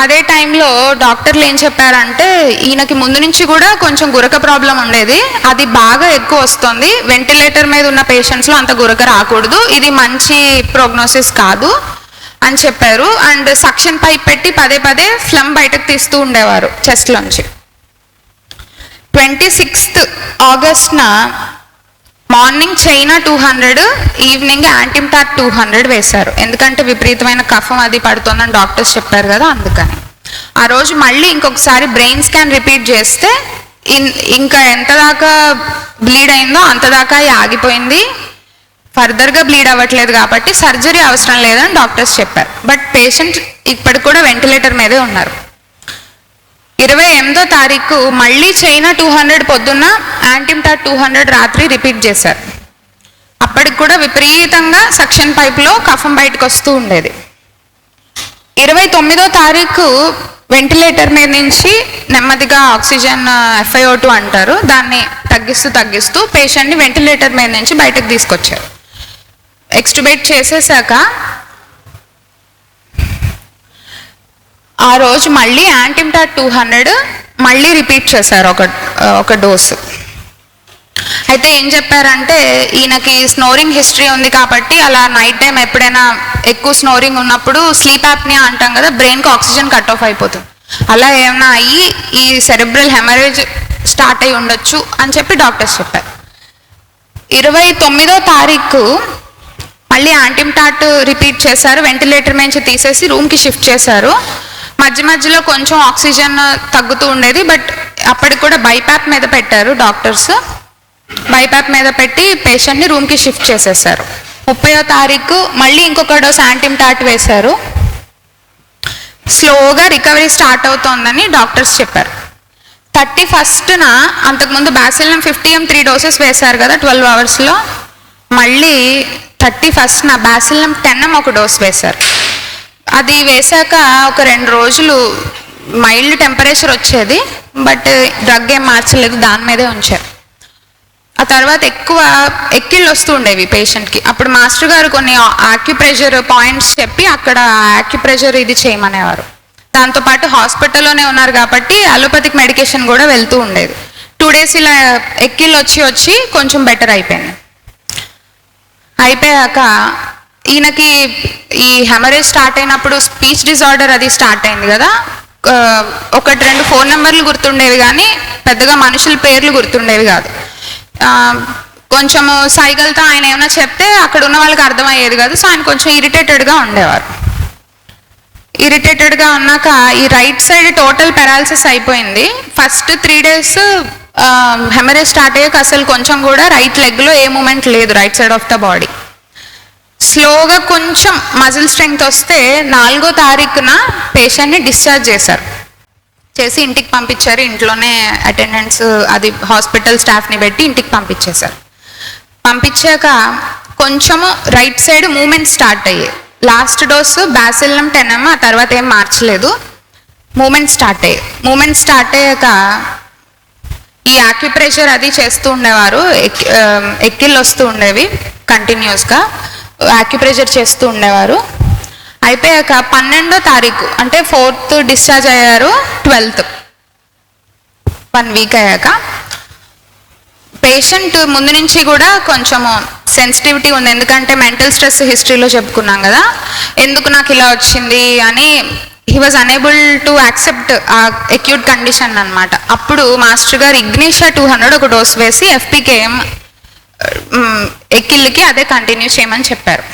అదే టైంలో డాక్టర్లు ఏం చెప్పారంటే ఈయనకి ముందు నుంచి కూడా కొంచెం గురక ప్రాబ్లం ఉండేది, అది బాగా ఎక్కువ వస్తుంది, వెంటిలేటర్ మీద ఉన్న పేషెంట్స్లో అంత గురక రాకూడదు, ఇది మంచి ప్రోగ్నోసిస్ కాదు అని చెప్పారు. అండ్ సక్షన్ పైప్ పెట్టి పదే ఫ్లమ్ బయటకు తీస్తూ ఉండేవారు చెస్ట్లోంచి. 26th ఆగస్ట్న మార్నింగ్ చైనా 200, ఈవినింగ్ యాంటిమ్టాట్ 200 వేశారు. ఎందుకంటే విపరీతమైన కఫం అది పడుతుందని డాక్టర్స్ చెప్పారు కదా, అందుకని. ఆ రోజు మళ్ళీ ఇంకొకసారి బ్రెయిన్ స్కాన్ రిపీట్ చేస్తే ఇంకా ఎంత దాకా బ్లీడ్ అయిందో అంతదాకా ఆగిపోయింది, ఫర్దర్గా బ్లీడ్ అవ్వట్లేదు కాబట్టి సర్జరీ అవసరం లేదని డాక్టర్స్ చెప్పారు. బట్ పేషెంట్ ఇప్పటికి కూడా వెంటిలేటర్ మీదే ఉన్నారు. 28వ తారీఖు మళ్ళీ చైనా 200 పొద్దున్న, యాంటిమ్టాట్ 200 రాత్రి రిపీట్ చేశారు. అప్పటికి కూడా విపరీతంగా సక్షన్ పైప్లో కఫం బయటకు వస్తూ ఉండేది. 29వ తారీఖు వెంటిలేటర్ మీద నుంచి నెమ్మదిగా ఆక్సిజన్ FiO2 అంటారు, దాన్ని తగ్గిస్తూ పేషెంట్ని వెంటిలేటర్ మీద నుంచి బయటకు తీసుకొచ్చారు. ఎక్స్ట్యుబేట్ చేసేసాక ఆ రోజు మళ్ళీ యాంటిమ్టాట్ 200 మళ్ళీ రిపీట్ చేశారు ఒక డోసు. అయితే ఏం చెప్పారంటే ఈయనకి స్నోరింగ్ హిస్టరీ ఉంది కాబట్టి అలా నైట్ టైం ఎప్పుడైనా ఎక్కువ స్నోరింగ్ ఉన్నప్పుడు స్లీప్ యాప్నియా అంటాం కదా, బ్రెయిన్కి ఆక్సిజన్ కట్ ఆఫ్ అయిపోతుంది, అలా ఏమైనా అయ్యి ఈ సెరెబ్రల్ హెమరేజ్ స్టార్ట్ అయి ఉండొచ్చు అని చెప్పి డాక్టర్స్ చెప్పారు. 29వ తారీఖు మళ్ళీ యాంటిమ్టాట్ రిపీట్ చేశారు, వెంటిలేటర్ నుంచి తీసేసి రూమ్కి షిఫ్ట్ చేశారు. మధ్యలో కొంచెం ఆక్సిజన్ తగ్గుతూ ఉండేది, బట్ అప్పటికి కూడా బైపాప్ మీద పెట్టారు డాక్టర్స్. బైపాప్ మీద పెట్టి పేషెంట్ని రూమ్కి షిఫ్ట్ చేసేసారు. 30వ తారీఖు మళ్ళీ ఇంకొక డోస్ యాంటిమ్టాట్ వేశారు. స్లోగా రికవరీ స్టార్ట్ అవుతోందని డాక్టర్స్ చెప్పారు. 31st అంతకుముందు బాసిలినం 50 3 డోసెస్ వేశారు కదా 12 అవర్స్లో, మళ్ళీ 31st బాసిలినం 10 ఒక డోస్ వేశారు. అది వేశాక ఒక 2 రోజులు మైల్డ్ టెంపరేచర్ వచ్చేది, బట్ డ్రగ్ ఏం మార్చలేదు, దాని మీదే ఉంచారు. ఆ తర్వాత ఎక్కువ ఎక్కిళ్ళు వస్తూ ఉండేవి పేషెంట్కి. అప్పుడు మాస్టర్ గారు కొన్ని ఆక్యుప్రెషర్ పాయింట్స్ చెప్పి అక్కడ ఆక్యుప్రెషర్ ఇది చేయమనేవారు. దాంతోపాటు హాస్పిటల్లోనే ఉన్నారు కాబట్టి అలోపతిక్ మెడికేషన్ కూడా వెళ్తూ ఉండేది. 2 days ఇలా ఎక్కిళ్ళు వచ్చి కొంచెం బెటర్ అయిపోయింది. అయిపోయాక ఈయనకి ఈ హెమరేజ్ స్టార్ట్ అయినప్పుడు స్పీచ్ డిజార్డర్ అది స్టార్ట్ అయింది కదా, ఒకటి రెండు ఫోన్ నెంబర్లు గుర్తుండేవి కానీ పెద్దగా మనుషుల పేర్లు గుర్తుండేవి కాదు. కొంచెము సైగలతో ఆయన ఏమైనా చెప్తే అక్కడ ఉన్న వాళ్ళకి అర్థమయ్యేది కాదు. సో ఆయన కొంచెం ఇరిటేటెడ్గా ఉండేవారు. ఇరిటేటెడ్గా ఉన్నాక ఈ రైట్ సైడ్ టోటల్ పెరాలసిస్ అయిపోయింది. ఫస్ట్ 3 days హెమరేజ్ స్టార్ట్ అయ్యాక అసలు కొంచెం కూడా రైట్ లెగ్లో ఏ మూమెంట్ లేదు, right side of the body. స్లోగా కొంచెం మజిల్ స్ట్రెంగ్త్ వస్తే 4వ తారీఖున పేషెంట్ని డిశ్చార్జ్ చేసి ఇంటికి పంపించారు. ఇంట్లోనే అటెండెంట్స్ అది హాస్పిటల్ స్టాఫ్ని పెట్టి ఇంటికి పంపించేశారు. పంపించాక కొంచెము రైట్ సైడ్ మూమెంట్ స్టార్ట్ అయ్యాయి. లాస్ట్ డోసు బ్యాసిల్లం 10 ml, ఆ తర్వాత ఏం మార్చలేదు. మూమెంట్ స్టార్ట్ అయ్యాక ఈ యాక్యుప్రెషర్ అది చేస్తూ ఉండేవారు. ఎక్కిళ్ళు వస్తూ ఉండేవి కంటిన్యూస్గా, యాక్యుప్రెషర్ చేస్తూ ఉండేవారు. అయిపోయాక 12వ తారీఖు అంటే 4th డిశ్చార్జ్ అయ్యారు. 12th 1 week అయ్యాక పేషెంట్ ముందు నుంచి కూడా కొంచెము సెన్సిటివిటీ ఉంది. ఎందుకంటే మెంటల్ స్ట్రెస్ హిస్టరీలో చెప్పుకున్నాం కదా, ఎందుకు నాకు ఇలా వచ్చింది అని. He was unable to accept ఆ అక్యూట్ కండిషన్ అనమాట. అప్పుడు మాస్టర్ గారు ఇగ్నీషియా 200 ఒక డోస్ వేసి FPKM ఎక్కిళ్ళకి అదే కంటిన్యూ చేయమని చెప్పారు.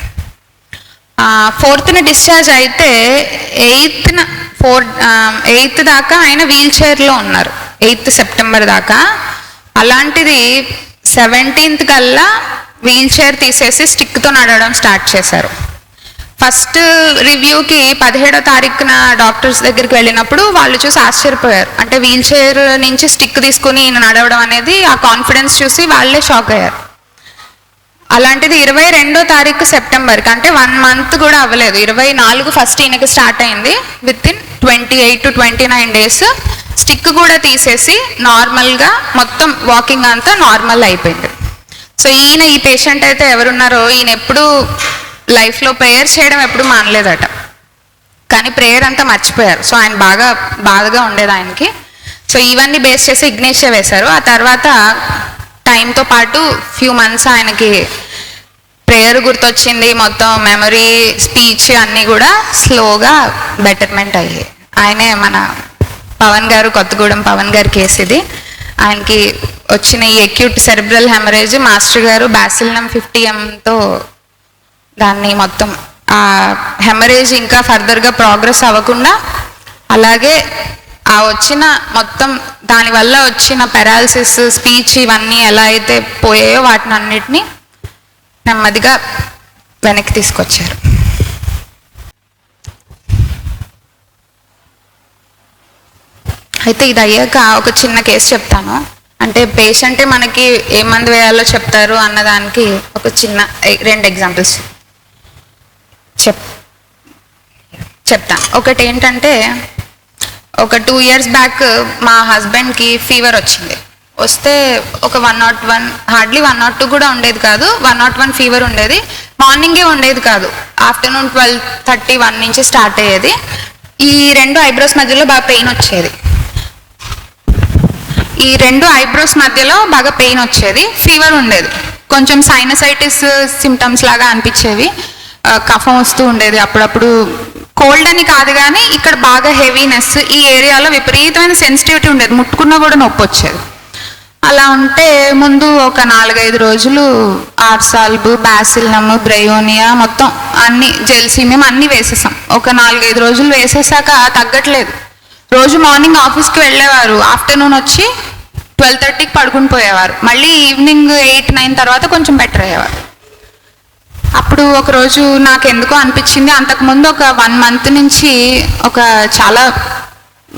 4th డిశ్చార్జ్ అయితే 8th దాకా ఆయన వీల్ చైర్లో ఉన్నారు, 8th సెప్టెంబర్ దాకా. అలాంటిది 17th కల్లా వీల్ చైర్ తీసేసి స్టిక్తో నడవడం స్టార్ట్ చేశారు. ఫస్ట్ రివ్యూకి 17వ తారీఖున డాక్టర్స్ దగ్గరికి వెళ్ళినప్పుడు వాళ్ళు చూసి ఆశ్చర్యపోయారు. అంటే వీల్ చైర్ నుంచి స్టిక్ తీసుకుని నడవడం అనేది, ఆ కాన్ఫిడెన్స్ చూసి వాళ్ళే షాక్ అయ్యారు. అలాంటిది 22వ తారీఖు సెప్టెంబర్కి, అంటే 1 month కూడా అవ్వలేదు, 24 ఫస్ట్ ఈయనకి స్టార్ట్ అయింది. వితిన్ 28 to 29 days స్టిక్ కూడా తీసేసి నార్మల్గా మొత్తం వాకింగ్ అంతా నార్మల్ అయిపోయింది. సో ఈ పేషెంట్ అయితే ఎవరున్నారో, ఈయన ఎప్పుడు లైఫ్లో ప్రేయర్ చేయడం ఎప్పుడు మానలేదట, కానీ ప్రేయర్ అంతా మర్చిపోయారు. సో ఆయన బాధగా ఉండేది ఆయనకి. సో ఇవన్నీ బేస్ చేసి ఇగ్నేషియా వేశారు. ఆ తర్వాత టైంతో పాటు ఫ్యూ మంత్స్ ఆయనకి ప్రేయర్ గుర్తొచ్చింది, మొత్తం మెమరీ, స్పీచ్ అన్నీ కూడా స్లోగా బెటర్మెంట్ అయ్యాయి. ఆయనే మన పవన్ గారు, కొత్తగూడెం పవన్ గారి కేసు ఇది. ఆయనకి వచ్చిన ఈ అక్యూట్ సెరిబ్రల్ హెమరేజ్ మాస్టర్ గారు బ్యాసిల్లం 50 mlతో దాన్ని మొత్తం ఆ హెమరేజ్ ఇంకా ఫర్దర్గా ప్రోగ్రెస్ అవ్వకుండా, అలాగే ఆ వచ్చిన మొత్తం దానివల్ల వచ్చిన పెరాలసిస్, స్పీచ్ ఇవన్నీ ఎలా అయితే పోయాయో వాటిని అన్నిటినీ నెమ్మదిగా వెనక్కి తీసుకొచ్చారు. అయితే ఇది అయ్యాక ఒక చిన్న కేసు చెప్తాను. అంటే పేషెంటే మనకి ఏ మందు వేయాలో చెప్తారు అన్నదానికి ఒక చిన్న 2 ఎగ్జాంపుల్స్ చెప్తాను. ఒకటి ఏంటంటే, ఒక 2 years బ్యాక్ మా హస్బెండ్కి ఫీవర్ వచ్చింది. వస్తే ఒక 101, హార్డ్లీ 102 కూడా ఉండేది కాదు, 101 ఫీవర్ ఉండేది. మార్నింగే ఉండేది కాదు, ఆఫ్టర్నూన్ 12:30, 1 నుంచి స్టార్ట్ అయ్యేది. ఈ 2 ఐబ్రోస్ మధ్యలో బాగా పెయిన్ వచ్చేది. ఫీవర్ ఉండేది, కొంచెం సైనసైటిస్ సిమ్టమ్స్ లాగా అనిపించేవి, కఫం వస్తూ ఉండేది అప్పుడప్పుడు. కోల్డ్ అని కాదు కానీ ఇక్కడ బాగా హెవీనెస్, ఈ ఏరియాలో విపరీతమైన సెన్సిటివిటీ ఉండేది, ముట్టుకున్నా కూడా నొప్పి వచ్చేది. అలా ఉంటే ముందు ఒక 4-5 రోజులు ఆర్సాల్బ్, బ్యాసిల్లమ్, బ్రయోనియా మొత్తం అన్ని, జెల్సీమియం అన్నీ వేసేసాం. ఒక 4-5 రోజులు వేసేసాక తగ్గట్లేదు. రోజు మార్నింగ్ ఆఫీస్కి వెళ్ళేవారు, ఆఫ్టర్నూన్ వచ్చి 12:30కి పడుకుని పోయేవారు, మళ్ళీ ఈవినింగ్ 8-9 తర్వాత కొంచెం బెటర్ అయ్యేవారు. అప్పుడు ఒకరోజు నాకు ఎందుకో అనిపించింది, అంతకుముందు ఒక 1 month నుంచి ఒక చాలా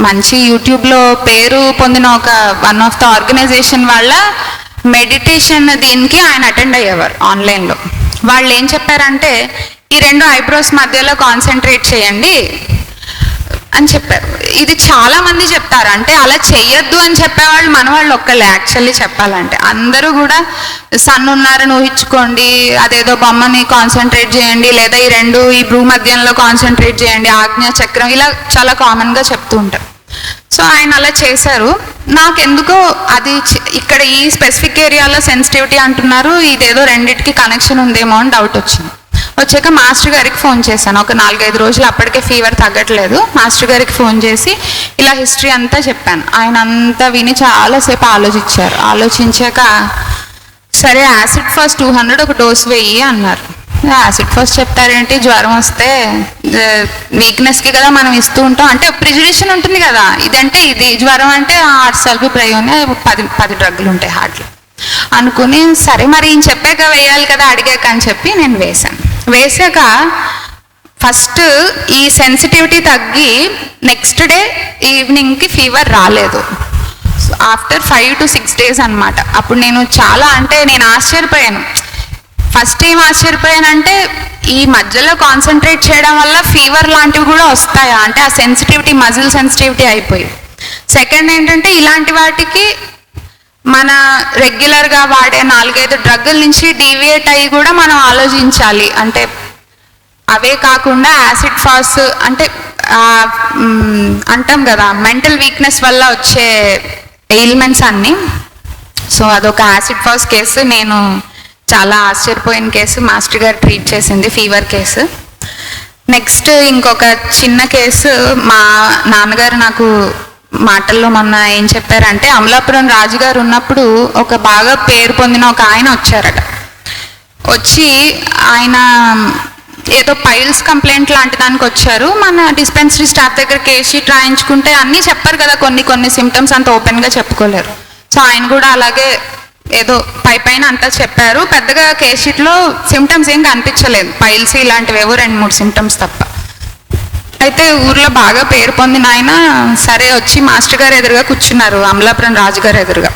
మంచి యూట్యూబ్లో పేరు పొందిన ఒక వన్ ఆఫ్ ద ఆర్గనైజేషన్ వాళ్ళ మెడిటేషన్ దీనికి ఆయన అటెండ్ అయ్యేవారు ఆన్లైన్లో. వాళ్ళు ఏం చెప్పారంటే, ఈ 2 ఐబ్రోస్ మధ్యలో కాన్సన్ట్రేట్ చేయండి అని చెప్పారు. ఇది చాలా మంది చెప్తారు, అంటే అలా చెయ్యొద్దు అని చెప్పేవాళ్ళు మన వాళ్ళు ఒక్కలే. యాక్చువల్లీ చెప్పాలంటే అందరూ కూడా సన్ ఉన్నారని ఊహించుకోండి, అదేదో బొమ్మని కాన్సన్ట్రేట్ చేయండి, లేదా ఈ భ్రూ మధ్యంలో కాన్సన్ట్రేట్ చేయండి, ఆజ్ఞా చక్రం, ఇలా చాలా కామన్గా చెప్తూ ఉంటారు. సో ఆయన అలా చేశారు. నాకెందుకో అది ఇక్కడ ఈ స్పెసిఫిక్ ఏరియాలో సెన్సిటివిటీ అంటున్నారు, ఇదేదో రెండిటికి కనెక్షన్ ఉందేమో అని డౌట్ వచ్చింది. వచ్చాక మాస్టర్ గారికి ఫోన్ చేశాను. ఒక 4-5 రోజులు అప్పటికే ఫీవర్ తగ్గట్లేదు. మాస్టర్ గారికి ఫోన్ చేసి ఇలా హిస్టరీ అంతా చెప్పాను. ఆయన అంతా విని చాలాసేపు ఆలోచించారు. ఆలోచించాక సరే యాసిడ్ ఫాస్ట్ 200 ఒక డోస్ వెయ్యి అన్నారు. యాసిడ్ ఫాస్ట్ చెప్తారేంటి, జ్వరం వస్తే వీక్నెస్కి కదా మనం ఇస్తూ ఉంటాం, అంటే ప్రిజుడిషన్ ఉంటుంది కదా, ఇదంటే ఇది, జ్వరం అంటే హార్ట్ సల్ఫిప్రయోన్ 10 డ్రగ్గులు ఉంటాయి హార్ట్లో అనుకుని, సరే మరి ఈయన చెప్పాక వేయాలి కదా అడిగాక అని చెప్పి నేను వేశాను. వేసాక ఫస్ట్ ఈ సెన్సిటివిటీ తగ్గి నెక్స్ట్ డే ఈవినింగ్కి ఫీవర్ రాలేదు. ఆఫ్టర్ 5 to 6 days అనమాట. అప్పుడు నేను చాలా అంటే నేను ఆశ్చర్యపోయాను. ఫస్ట్ ఏం ఆశ్చర్యపోయానంటే ఈ మధ్యలో కాన్సన్ట్రేట్ చేయడం వల్ల ఫీవర్ లాంటివి కూడా వస్తాయా అంటే ఆ సెన్సిటివిటీ, మజిల్ సెన్సిటివిటీ అయిపోయి. సెకండ్ ఏంటంటే ఇలాంటి వాటికి మన రెగ్యులర్గా వాడే 4-5 డ్రగ్గుల నుంచి డీవియేట్ అయ్యి కూడా మనం ఆలోచించాలి. అంటే అవే కాకుండా యాసిడ్ ఫాస్ అంటే అంటాం కదా మెంటల్ వీక్నెస్ వల్ల వచ్చే ఎయిల్మెంట్స్ అన్నీ. సో అదొక యాసిడ్ ఫాస్ కేసు, నేను చాలా ఆశ్చర్యపోయిన కేసు. మాస్టర్ గారు ట్రీట్ చేసింది ఫీవర్ కేసు. నెక్స్ట్ ఇంకొక చిన్న కేసు, మా నాన్నగారు నాకు మాటల్లో మొన్న ఏం చెప్పారంటే అమలాపురం రాజుగారు ఉన్నప్పుడు ఒక బాగా పేరు పొందిన ఒక ఆయన వచ్చారట. వచ్చి ఆయన ఏదో పైల్స్ కంప్లైంట్ లాంటి దానికి వచ్చారు. మన డిస్పెన్సరీ స్టాఫ్ దగ్గర కేస్ షీట్ రాయించుకుంటే అన్నీ చెప్పారు కదా, కొన్ని సిమ్టమ్స్ అంత ఓపెన్గా చెప్పుకోలేరు. సో ఆయన కూడా అలాగే ఏదో పైన అంతా చెప్పారు. పెద్దగా కేస్ షీట్లో సిమ్టమ్స్ ఏం కనిపించలేదు, పైల్స్ ఇలాంటివేవో 2-3 సిమ్టమ్స్ తప్ప. అయితే ఊర్లో బాగా పేరు పొందిన ఆయన సరే వచ్చి మాస్టర్ గారు ఎదురుగా కూర్చున్నారు, అమలాపురం రాజుగారు ఎదురుగా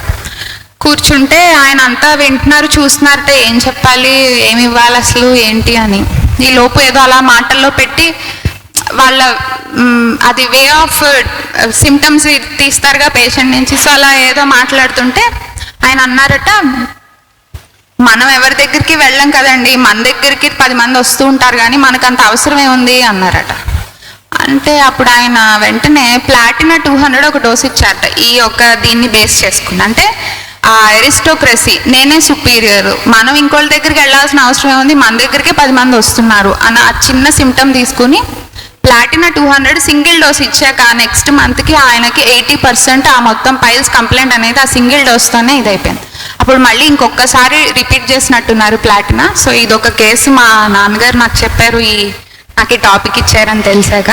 కూర్చుంటే ఆయన అంతా వింటున్నారు, చూస్తున్నారంటే ఏం చెప్పాలి, ఏమి ఇవ్వాలి అసలు ఏంటి అని. ఈ లోపు ఏదో అలా మాటల్లో పెట్టి వాళ్ళ అది వే ఆఫ్ సిమ్టమ్స్ తీస్తారుగా పేషెంట్ నుంచి. సో అలా ఏదో మాట్లాడుతుంటే ఆయన అన్నారట, మనం ఎవరి దగ్గరికి వెళ్ళం కదండి, మన దగ్గరికి 10 మంది వస్తూ ఉంటారు కానీ మనకు అంత అవసరం ఏముంది అన్నారట. అంటే అప్పుడు ఆయన వెంటనే ప్లాటినా 200 ఒక డోస్ ఇచ్చారట. ఈ ఒక దీన్ని బేస్ చేసుకుని అంటే ఆ అరిస్టోక్రసీ, నేనే సుపీరియర్, మనం ఇంకోళ్ళ దగ్గరికి వెళ్ళాల్సిన అవసరం ఏముంది, మన దగ్గరికి 10 మంది వస్తున్నారు అని ఆ చిన్న సిమ్టమ్ తీసుకుని ప్లాటినా 200 సింగిల్ డోస్ ఇచ్చాక నెక్స్ట్ మంత్కి ఆయనకి 80% ఆ మొత్తం పైల్స్ కంప్లైంట్ అనేది ఆ సింగిల్ డోస్తోనే ఇదైపోయింది. అప్పుడు మళ్ళీ ఇంకొకసారి రిపీట్ చేసినట్టున్నారు ప్లాటినా. సో ఇదొక కేసు మా నాన్నగారు నాకు చెప్పారు, నాకు ఈ టాపిక్ ఇచ్చారని తెలిసాక.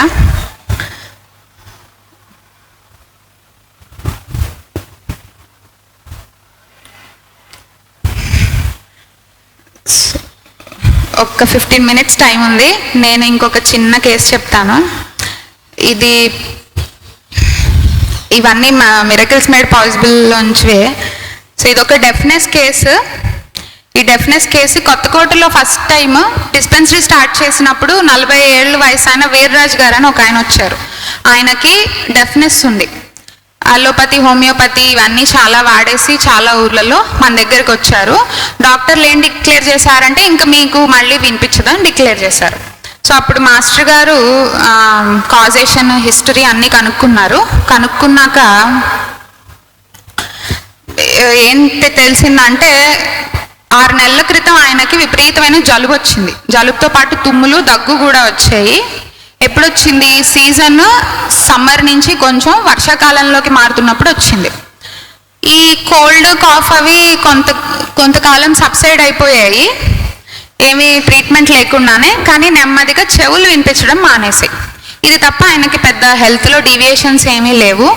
ఒక 15 minutes టైం ఉంది, నేను ఇంకొక చిన్న కేసు చెప్తాను. ఇవన్నీ మిరకిల్స్ మేడ్ పాసిబుల్ నుంచివే. సో ఇదొక డెఫ్నెస్ కేసు. ఈ డెఫ్నెస్ కేసు కొత్తకోటలో ఫస్ట్ టైం డిస్పెన్సరీ స్టార్ట్ చేసినప్పుడు 40 ఏళ్ళ వయసు ఆయన వీర్రాజు గారు అని ఒక ఆయన వచ్చారు. ఆయనకి డెఫ్నెస్ ఉంది. అలోపతి, హోమియోపతి ఇవన్నీ చాలా వాడేసి చాలా ఊర్లలో మన దగ్గరికి వచ్చారు. డాక్టర్లు ఏం డిక్లేర్ చేశారంటే ఇంకా మీకు మళ్ళీ వినిపించదని డిక్లేర్ చేశారు. సో అప్పుడు మాస్టర్ గారు కాజేషన్, హిస్టరీ అన్నీ కనుక్కున్నాక ఏంటి తెలిసిందంటే 6 నెలల క్రితం ఆయనకి విపరీతమైన జలుబు వచ్చింది. జలుబుతో పాటు తుమ్ములు, దగ్గు కూడా వచ్చాయి. ఎప్పుడు వచ్చింది? సీజన్ సమ్మర్ నుంచి కొంచెం వర్షాకాలంలోకి మారుతున్నప్పుడు వచ్చింది. ఈ కోల్డ్, కాఫ్ అవి కొంతకాలం సబ్సైడ్ అయిపోయాయి, ఏమీ ట్రీట్మెంట్ లేకుండానే. కానీ నెమ్మదిగా చెవులు వినిపించడం మానేసాయి. ఇది తప్ప ఆయనకి పెద్ద హెల్త్లో డీవియేషన్స్ ఏమీ లేవు.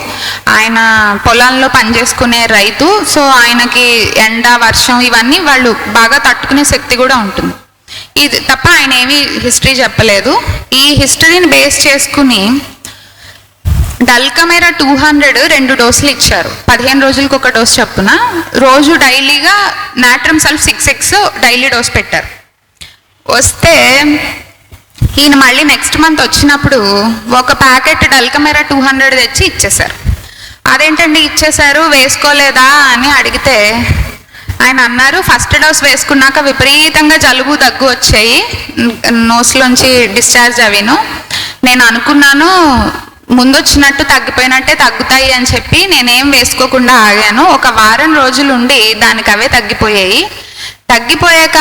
ఆయన పొలాల్లో పనిచేసుకునే రైతు. సో ఆయనకి ఎండ, వర్షం ఇవన్నీ వాళ్ళు బాగా తట్టుకునే శక్తి కూడా ఉంటుంది. ఇది తప్ప ఆయన ఏమీ హిస్టరీ చెప్పలేదు. ఈ హిస్టరీని బేస్ చేసుకుని డల్కమెరా 200 2 డోసులు ఇచ్చారు. 15 రోజులకు ఒక డోస్ చొప్పున రోజు డైలీగా నాట్రమ్ సల్ఫ్ 6x డైలీ డోస్ పెట్టారు. వస్తే ఈయన మళ్ళీ నెక్స్ట్ మంత్ వచ్చినప్పుడు ఒక ప్యాకెట్ డల్కమెరా 200 తెచ్చి ఇచ్చేశారు. అదేంటండి ఇచ్చేశారు, వేసుకోలేదా అని అడిగితే ఆయన అన్నారు, ఫస్ట్ డోస్ వేసుకున్నాక విపరీతంగా జలుబు, దగ్గు వచ్చాయి, నోస్లోంచి డిశ్చార్జ్ అవిను. నేను అనుకున్నాను ముందొచ్చినట్టు తగ్గిపోయినట్టే తగ్గుతాయి అని చెప్పి నేనేం వేసుకోకుండా ఆగాను. ఒక వారం రోజులు ఉండి దానికి అవే తగ్గిపోయాయి. తగ్గిపోయాక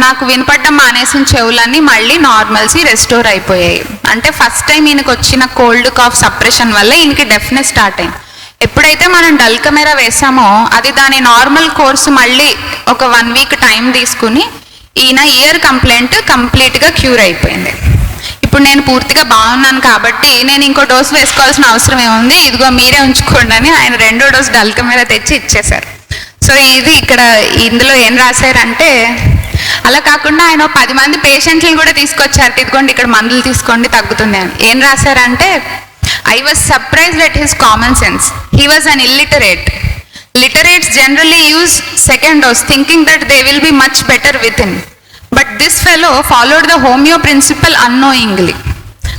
నాకు వినపడడం మానేసిన చెవులన్నీ మళ్ళీ నార్మల్సీ రెస్టోర్ అయిపోయాయి. అంటే ఫస్ట్ టైం ఈయనకు వచ్చిన కోల్డ్ కాఫ్ సప్రెషన్ వల్ల ఈయనకి డెఫ్నెస్ స్టార్ట్ అయింది. ఎప్పుడైతే మనం డల్ కెమెరా వేసామో అది దాని నార్మల్ కోర్సు మళ్ళీ ఒక 1 వీక్ టైం తీసుకుని ఈయన ఇయర్ కంప్లైంట్ కంప్లీట్గా క్యూర్ అయిపోయింది. ఇప్పుడు నేను పూర్తిగా బాగున్నాను కాబట్టి నేను ఇంకో డోస్ వేసుకోవాల్సిన అవసరం ఏముంది, ఇదిగో మీరే ఉంచుకోండి అని ఆయన 2వ డోస్ డల్ కెమెరా తెచ్చి ఇచ్చేశారు. సో ఇది ఇక్కడ ఇందులో ఏం రాశారంటే, అలా కాకుండా ఆయన 10 మంది పేషెంట్లను కూడా తీసుకొచ్చారు, ఇదిగోండి ఇక్కడ మందులు తీసుకోండి తగ్గుతుంది అని. ఏం రాశారంటే, I was surprised at his common sense. He was an illiterate. Literates generally use second dose thinking that they will be much better within. But this fellow followed the homeo principle unknowingly.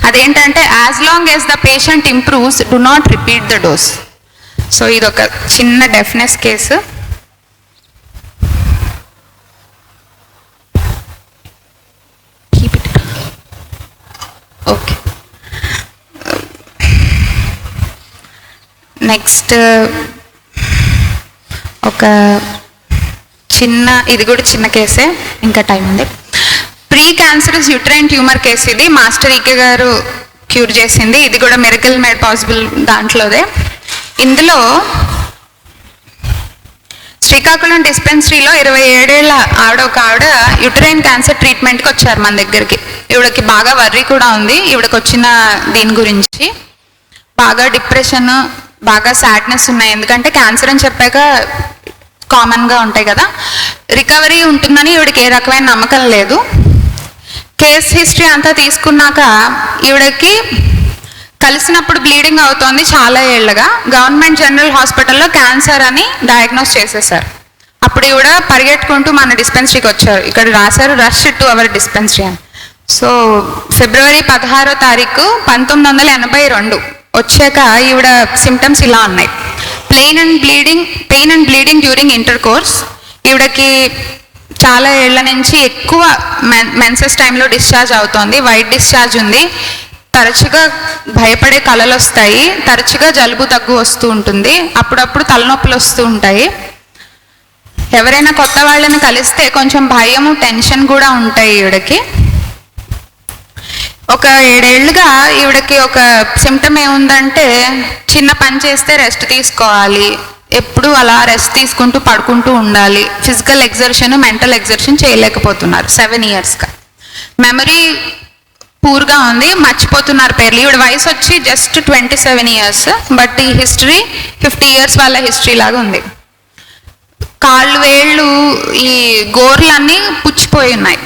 అదేంటంటే as long as the patient improves, do not repeat the dose. So ఇది ఒక చిన్న deafness case. Okay, next ఒక చిన్న, ఇది కూడా చిన్న కేసే, ఇంకా టైం ఉంది. Pre cancerous uterine tumour case ఇది. మాస్టర్ ఈకే గారు క్యూర్ చేసింది. ఇది కూడా మిరకల్ మేడ్ పాసిబుల్ దాంట్లోదే. ఇందులో శ్రీకాకుళం డిస్పెన్సరీలో 27 ఏళ్ల ఒక ఆవిడ యూట్రైన్ క్యాన్సర్ ట్రీట్మెంట్కి వచ్చారు మన దగ్గరికి. ఈవిడకి బాగా వర్రీ కూడా ఉంది. ఈవిడకి వచ్చిన దీని గురించి బాగా డిప్రెషన్, బాగా సాడ్నెస్ ఉన్నాయి. ఎందుకంటే క్యాన్సర్ అని చెప్పాక కామన్గా ఉంటాయి కదా. రికవరీ ఉంటుందని ఈవిడకి ఏ రకమైన నమ్మకం లేదు. కేస్ హిస్టరీ అంతా తీసుకున్నాక ఈవిడకి కలిసినప్పుడు బ్లీడింగ్ అవుతోంది చాలా ఏళ్ళగా. గవర్నమెంట్ జనరల్ హాస్పిటల్లో క్యాన్సర్ అని డయాగ్నోస్ చేసేసారు. అప్పుడు ఈవిడ పరిగెట్టుకుంటూ మన డిస్పెన్సరీకి వచ్చారు. ఇక్కడ రాశారు రష్ టు అవర్ డిస్పెన్సరీ అని. సో ఫిబ్రవరి 16వ తారీఖు 1982 వచ్చాక ఈవిడ సిమ్టమ్స్ ఇలా ఉన్నాయి. Pain and bleeding during intercourse. ఈవిడకి చాలా ఏళ్ల నుంచి ఎక్కువ మెన్సెస్ టైంలో డిశ్చార్జ్ అవుతోంది. వైట్ డిశ్చార్జ్ ఉంది. తరచుగా భయపడే కలలు వస్తాయి. తరచుగా జలుబు దగ్గు వస్తూ ఉంటుంది. అప్పుడప్పుడు తలనొప్పులు వస్తూ ఉంటాయి. ఎవరైనా కొత్త వాళ్ళని కలిస్తే కొంచెం భయము, టెన్షన్ కూడా ఉంటాయి ఈవిడకి. ఒక 7 ఏళ్ళుగా ఈవిడకి ఒక సిమ్టమ్ ఏముందంటే, చిన్న పని చేస్తే రెస్ట్ తీసుకోవాలి, ఎప్పుడు అలా రెస్ట్ తీసుకుంటూ పడుకుంటూ ఉండాలి. ఫిజికల్ ఎగ్జర్షన్, మెంటల్ ఎగ్జర్షన్ చేయలేకపోతున్నారు 7 ఇయర్స్గా. మెమరీ పూర్గా ఉంది, మర్చిపోతున్నారు పేర్లు. ఈవిడ వయసు వచ్చి జస్ట్ 27 ఇయర్స్, బట్ ఈ హిస్టరీ 50 ఇయర్స్ వాళ్ళ హిస్టరీ లాగా ఉంది. కాళ్ళు, వేళ్ళు, ఈ గోర్లన్నీ పుచ్చిపోయి ఉన్నాయి.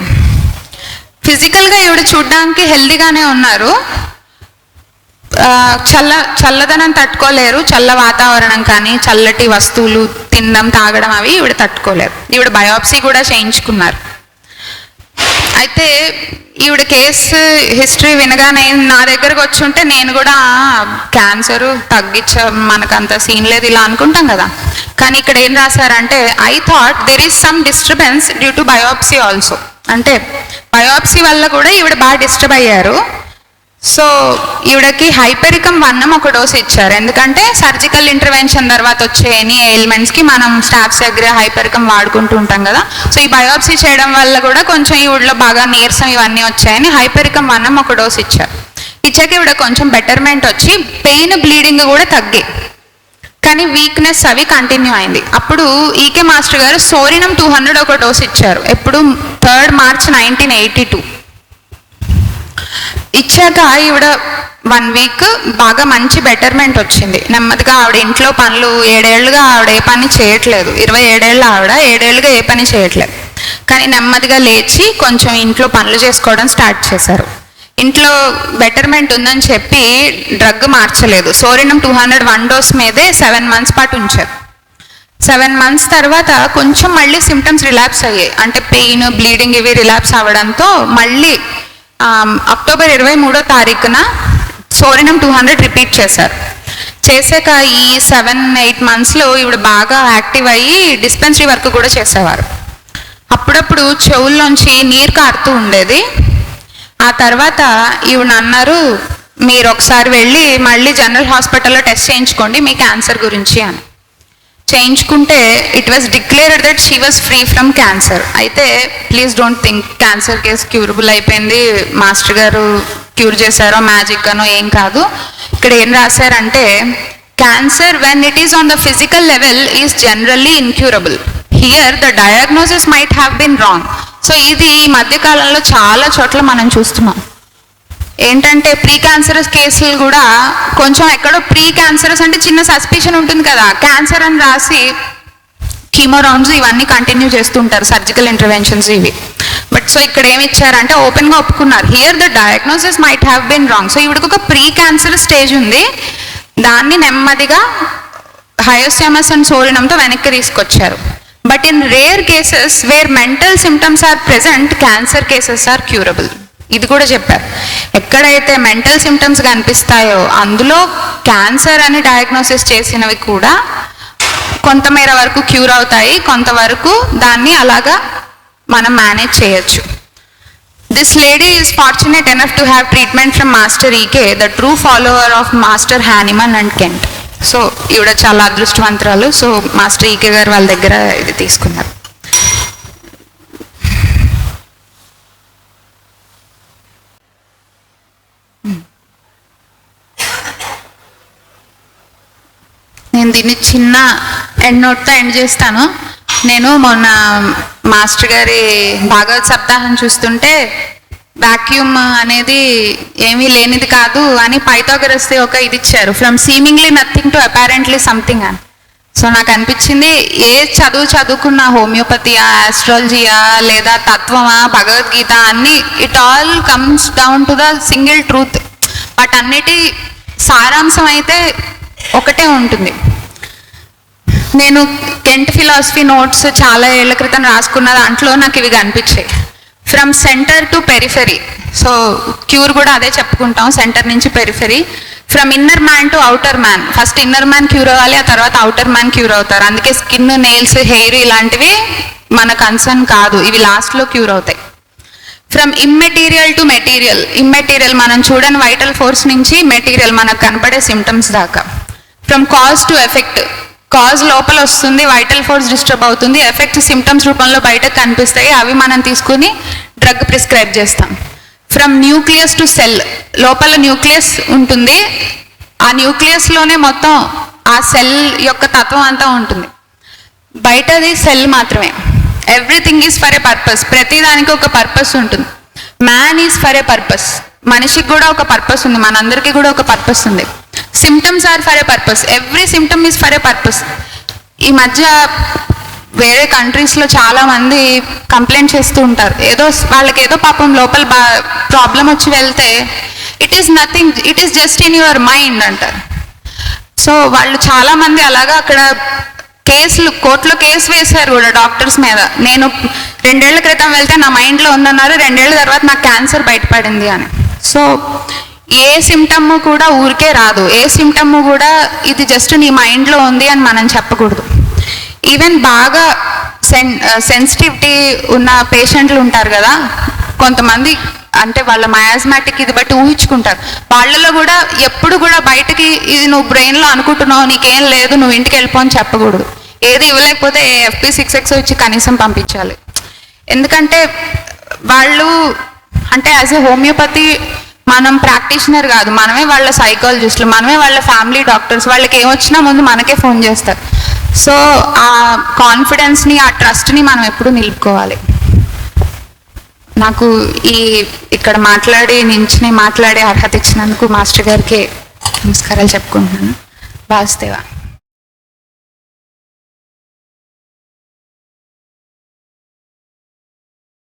ఫిజికల్గా ఈవిడ చూడడానికి హెల్దీగానే ఉన్నారు. చల్లదనం తట్టుకోలేరు. చల్ల వాతావరణం కానీ చల్లటి వస్తువులు తినడం, తాగడం అవి ఈవిడ తట్టుకోలేరు. ఈవిడ బయోప్సీ కూడా చేయించుకున్నారు. అయితే ఈవిడ కేసు హిస్టరీ వినగానే నా దగ్గరకు వచ్చి ఉంటే నేను కూడా క్యాన్సరు మనకంత సీన్ లేదు ఇలా అనుకుంటాం కదా. కానీ ఇక్కడ ఏం రాశారంటే, I thought there is some disturbance due to biopsy also. అంటే బయోప్సీ వల్ల కూడా ఈవిడ బాగా డిస్టర్బ్ అయ్యారు. సో ఈవిడకి హైపెరికమ్ 1 ఒక డోస్ ఇచ్చారు. ఎందుకంటే సర్జికల్ ఇంటర్వెన్షన్ తర్వాత వచ్చే ఎనీ ఎయిల్మెంట్స్కి మనం స్టాఫ్స్ దగ్గర హైపెరికమ్ వాడుకుంటూ ఉంటాం కదా. సో ఈ బయోప్సీ చేయడం వల్ల కూడా కొంచెం ఈవిడలో బాగా నీరసం ఇవన్నీ వచ్చాయని హైపెరికమ్ 1 ఒక డోస్ ఇచ్చారు. ఇచ్చాక ఈవిడ కొంచెం బెటర్మెంట్ వచ్చి పెయిన్, బ్లీడింగ్ కూడా తగ్గాయి. కానీ వీక్నెస్ అవి కంటిన్యూ అయింది. అప్పుడు ఈకే మాస్టర్ గారు సోరినం 200 ఒక డోస్ ఇచ్చారు. ఎప్పుడు 3 మార్చ్ 1982 ఇచ్చాక ఈవిడ 1 వీక్ బాగా మంచి బెటర్మెంట్ వచ్చింది. నెమ్మదిగా ఆవిడ ఇంట్లో పనులు 7 ఏళ్ళుగా ఆవిడ ఏ పని చేయట్లేదు. 27 ఏళ్ళ ఆవిడ 7 ఏళ్ళుగా ఏ పని చేయట్లేదు. కానీ నెమ్మదిగా లేచి కొంచెం ఇంట్లో పనులు చేసుకోవడం స్టార్ట్ చేశారు. ఇంట్లో బెటర్మెంట్ ఉందని చెప్పి డ్రగ్ మార్చలేదు. సోరినం 200 1 డోస్ మీదే 7 మంత్స్ పాటు ఉంచారు. 7 మంత్స్ తర్వాత కొంచెం మళ్ళీ సిమ్టమ్స్ రిలాప్స్ అయ్యాయి. అంటే పెయిన్, బ్లీడింగ్ ఇవి రిలాప్స్ అవ్వడంతో మళ్ళీ అక్టోబర్ 23వ తారీఖున సోరినం 200 రిపీట్ చేశారు. చేశాక ఈ 7-8 మంత్స్లో ఈవిడ బాగా యాక్టివ్ అయ్యి డిస్పెన్సరీ వర్క్ కూడా చేసేవారు. అప్పుడప్పుడు చెవుల్లోంచి నీరు కారుతూ ఉండేది. ఆ తర్వాత ఈవిడ అన్నారు, మీరు ఒకసారి వెళ్ళి మళ్ళీ జనరల్ హాస్పిటల్లో టెస్ట్ చేయించుకోండి మీ క్యాన్సర్ గురించి అని. చేయించుకుంటే it was declared that she was free from cancer. అయితే please don't think cancer case curable అయిపోయింది, మాస్టర్ గారు క్యూర్ చేశారో మ్యాజిక్ అనో, ఏం కాదు. ఇక్కడ ఏం రాశారంటే cancer when it is on the physical level is generally incurable. Here the diagnosis might have been wrong. So ఇది ఈ మధ్యకాలంలో చాలా చోట్ల మనం చూస్తున్నాం. ఏంటంటే ప్రీ క్యాన్సరస్ కేసులు కూడా కొంచెం ఎక్కడో ప్రీ క్యాన్సరస్ అంటే చిన్న సస్పిషన్ ఉంటుంది కదా, క్యాన్సర్ అని రాసి కీమో రౌండ్స్ ఇవన్నీ కంటిన్యూ చేస్తుంటారు, సర్జికల్ ఇంటర్వెన్షన్స్ ఇవి. బట్ సో ఇక్కడ ఏమి ఇచ్చారంటే ఓపెన్గా ఒప్పుకున్నారు, here the diagnosis might have been wrong. So ఇవిడికి ఒక ప్రీ క్యాన్సర్ స్టేజ్ ఉంది, దాన్ని నెమ్మదిగా హయోస్యామస్ అండ్ సోరినంతో వెనక్కి తీసుకొచ్చారు. But in rare cases where mental symptoms are present, cancer cases are curable. ఇది కూడా చెప్పారు. ఎక్కడైతే మెంటల్ సిమ్టమ్స్ కనిపిస్తాయో అందులో క్యాన్సర్ అని డయాగ్నోసిస్ చేసినవి కూడా కొంతమేర వరకు క్యూర్ అవుతాయి, కొంతవరకు దాన్ని అలాగా మనం మేనేజ్ చేయొచ్చు. This lady is fortunate enough to have treatment from master EK, the true follower of master Hahnemann and Kent. So ఈవిడ చాలా అదృష్టవంతురాలు. సో మాస్టర్ ఈకే గారు వాళ్ళ దగ్గర ఇది తీసుకున్నారు. నేను దీన్ని చిన్న ఎండ్ నోట్తో ఎండ్ చేస్తాను. నేను మొన్న మాస్టర్ గారి భాగవత్ సప్తాహం చూస్తుంటే వాక్యూమ్ అనేది ఏమీ లేనిది కాదు అని పైథాగరస్ ఒక ఇది ఇచ్చారు, from seemingly nothing to apparently something అని. సో నాకు అనిపించింది ఏ చదువుకున్న హోమియోపతియా, ఆస్ట్రాలజీయా, లేదా తత్వమా, భగవద్గీత అన్ని it all comes down to the single truth. But అన్నిటి సారాంశం అయితే ఒకటే ఉంటుంది. నేను కెంట్ ఫిలాసఫీ నోట్స్ చాలా ఏళ్ల క్రితం రాసుకున్న దాంట్లో నాకు ఇవి కనిపించాయి, from centre to periphery. So cure కూడా అదే చెప్పుకుంటాం, సెంటర్ నుంచి periphery. From inner man to outer man, first inner man cure అవ్వాలి, ఆ తర్వాత అవుటర్ మ్యాన్ క్యూర్ అవుతారు. అందుకే స్కిన్, నెయిల్స్, హెయిర్ ఇలాంటివి మన కన్సర్న్ కాదు, ఇవి లాస్ట్లో క్యూర్ అవుతాయి. From immaterial to material, immaterial మనం చూడని వైటల్ ఫోర్స్ నుంచి మెటీరియల్ మనకు కనపడే సిమ్టమ్స్ దాకా. From cause to effect, cause లోపల వస్తుంది, వైటల్ ఫోర్స్ డిస్టర్బ్ అవుతుంది, ఎఫెక్ట్ సిమ్టమ్స్ రూపంలో బయటకు కనిపిస్తాయి, అవి మనం తీసుకుని డ్రగ్ ప్రిస్క్రైబ్ చేస్తాం. ఫ్రమ్ న్యూక్లియస్ టు సెల్, లోపల న్యూక్లియస్ ఉంటుంది, ఆ న్యూక్లియస్లోనే మొత్తం ఆ సెల్ యొక్క తత్వం అంతా ఉంటుంది, బయటది సెల్ మాత్రమే. Everything is for a purpose, ప్రతిదానికి ఒక పర్పస్ ఉంటుంది. Man is for a purpose, మనిషికి కూడా ఒక పర్పస్ ఉంది, మనందరికీ కూడా ఒక పర్పస్ ఉంది. Symptoms are for a purpose, every symptom is for a purpose. ఈ మధ్య వేరే కంట్రీస్లో చాలా మంది కంప్లైంట్ చేస్తూ ఉంటారు, ఏదో వాళ్ళకి ఏదో పాపం లోపల ప్రాబ్లం వచ్చి వెళ్తే it is nothing, it is just in your mind అంటారు. సో వాళ్ళు చాలామంది అలాగా అక్కడ కేసులు, కోర్టులో కేసు వేశారు కూడా డాక్టర్స్ మీద. నేను 2 ఏళ్ల క్రితం వెళ్తే నా మైండ్లో ఉందన్నారు, 2 ఏళ్ల తర్వాత నాకు క్యాన్సర్ బయటపడింది అని. సో ఏ సిమ్టమ్ కూడా ఊరికే రాదు, ఏ సిమ్టమ్ కూడా ఇది జస్ట్ నీ మైండ్లో ఉంది అని మనం చెప్పకూడదు. ఈవెన్ బాగా సెన్సిటివిటీ ఉన్న పేషెంట్లు ఉంటారు కదా కొంతమంది, అంటే వాళ్ళ మయాస్మాటిక్ ఇది బట్టి ఊహించుకుంటారు, వాళ్ళలో కూడా ఎప్పుడు కూడా బయటకి ఇది నువ్వు బ్రెయిన్లో అనుకుంటున్నావు, నీకేం లేదు, నువ్వు ఇంటికి వెళ్ళిపో అని చెప్పకూడదు. ఏది ఇవ్వలేకపోతే FP6X వచ్చి కనీసం పంపించాలి. ఎందుకంటే వాళ్ళు అంటే యాజ్ ఏ హోమియోపతి మనం ప్రాక్టీషనర్ కాదు, మనమే వాళ్ళ సైకాలజిస్టులు, మనమే వాళ్ళ ఫ్యామిలీ డాక్టర్స్, వాళ్ళకి ఏమొచ్చినా ముందు మనకే ఫోన్ చేస్తారు. సో ఆ కాన్ఫిడెన్స్ని, ఆ ట్రస్ట్ని మనం ఎప్పుడు నిలుపుకోవాలి. నాకు ఇక్కడ మాట్లాడే అర్హత ఇచ్చినందుకు మాస్టర్ గారికి నమస్కారాలు చెప్పుకుంటున్నాను. వాసుదేవ.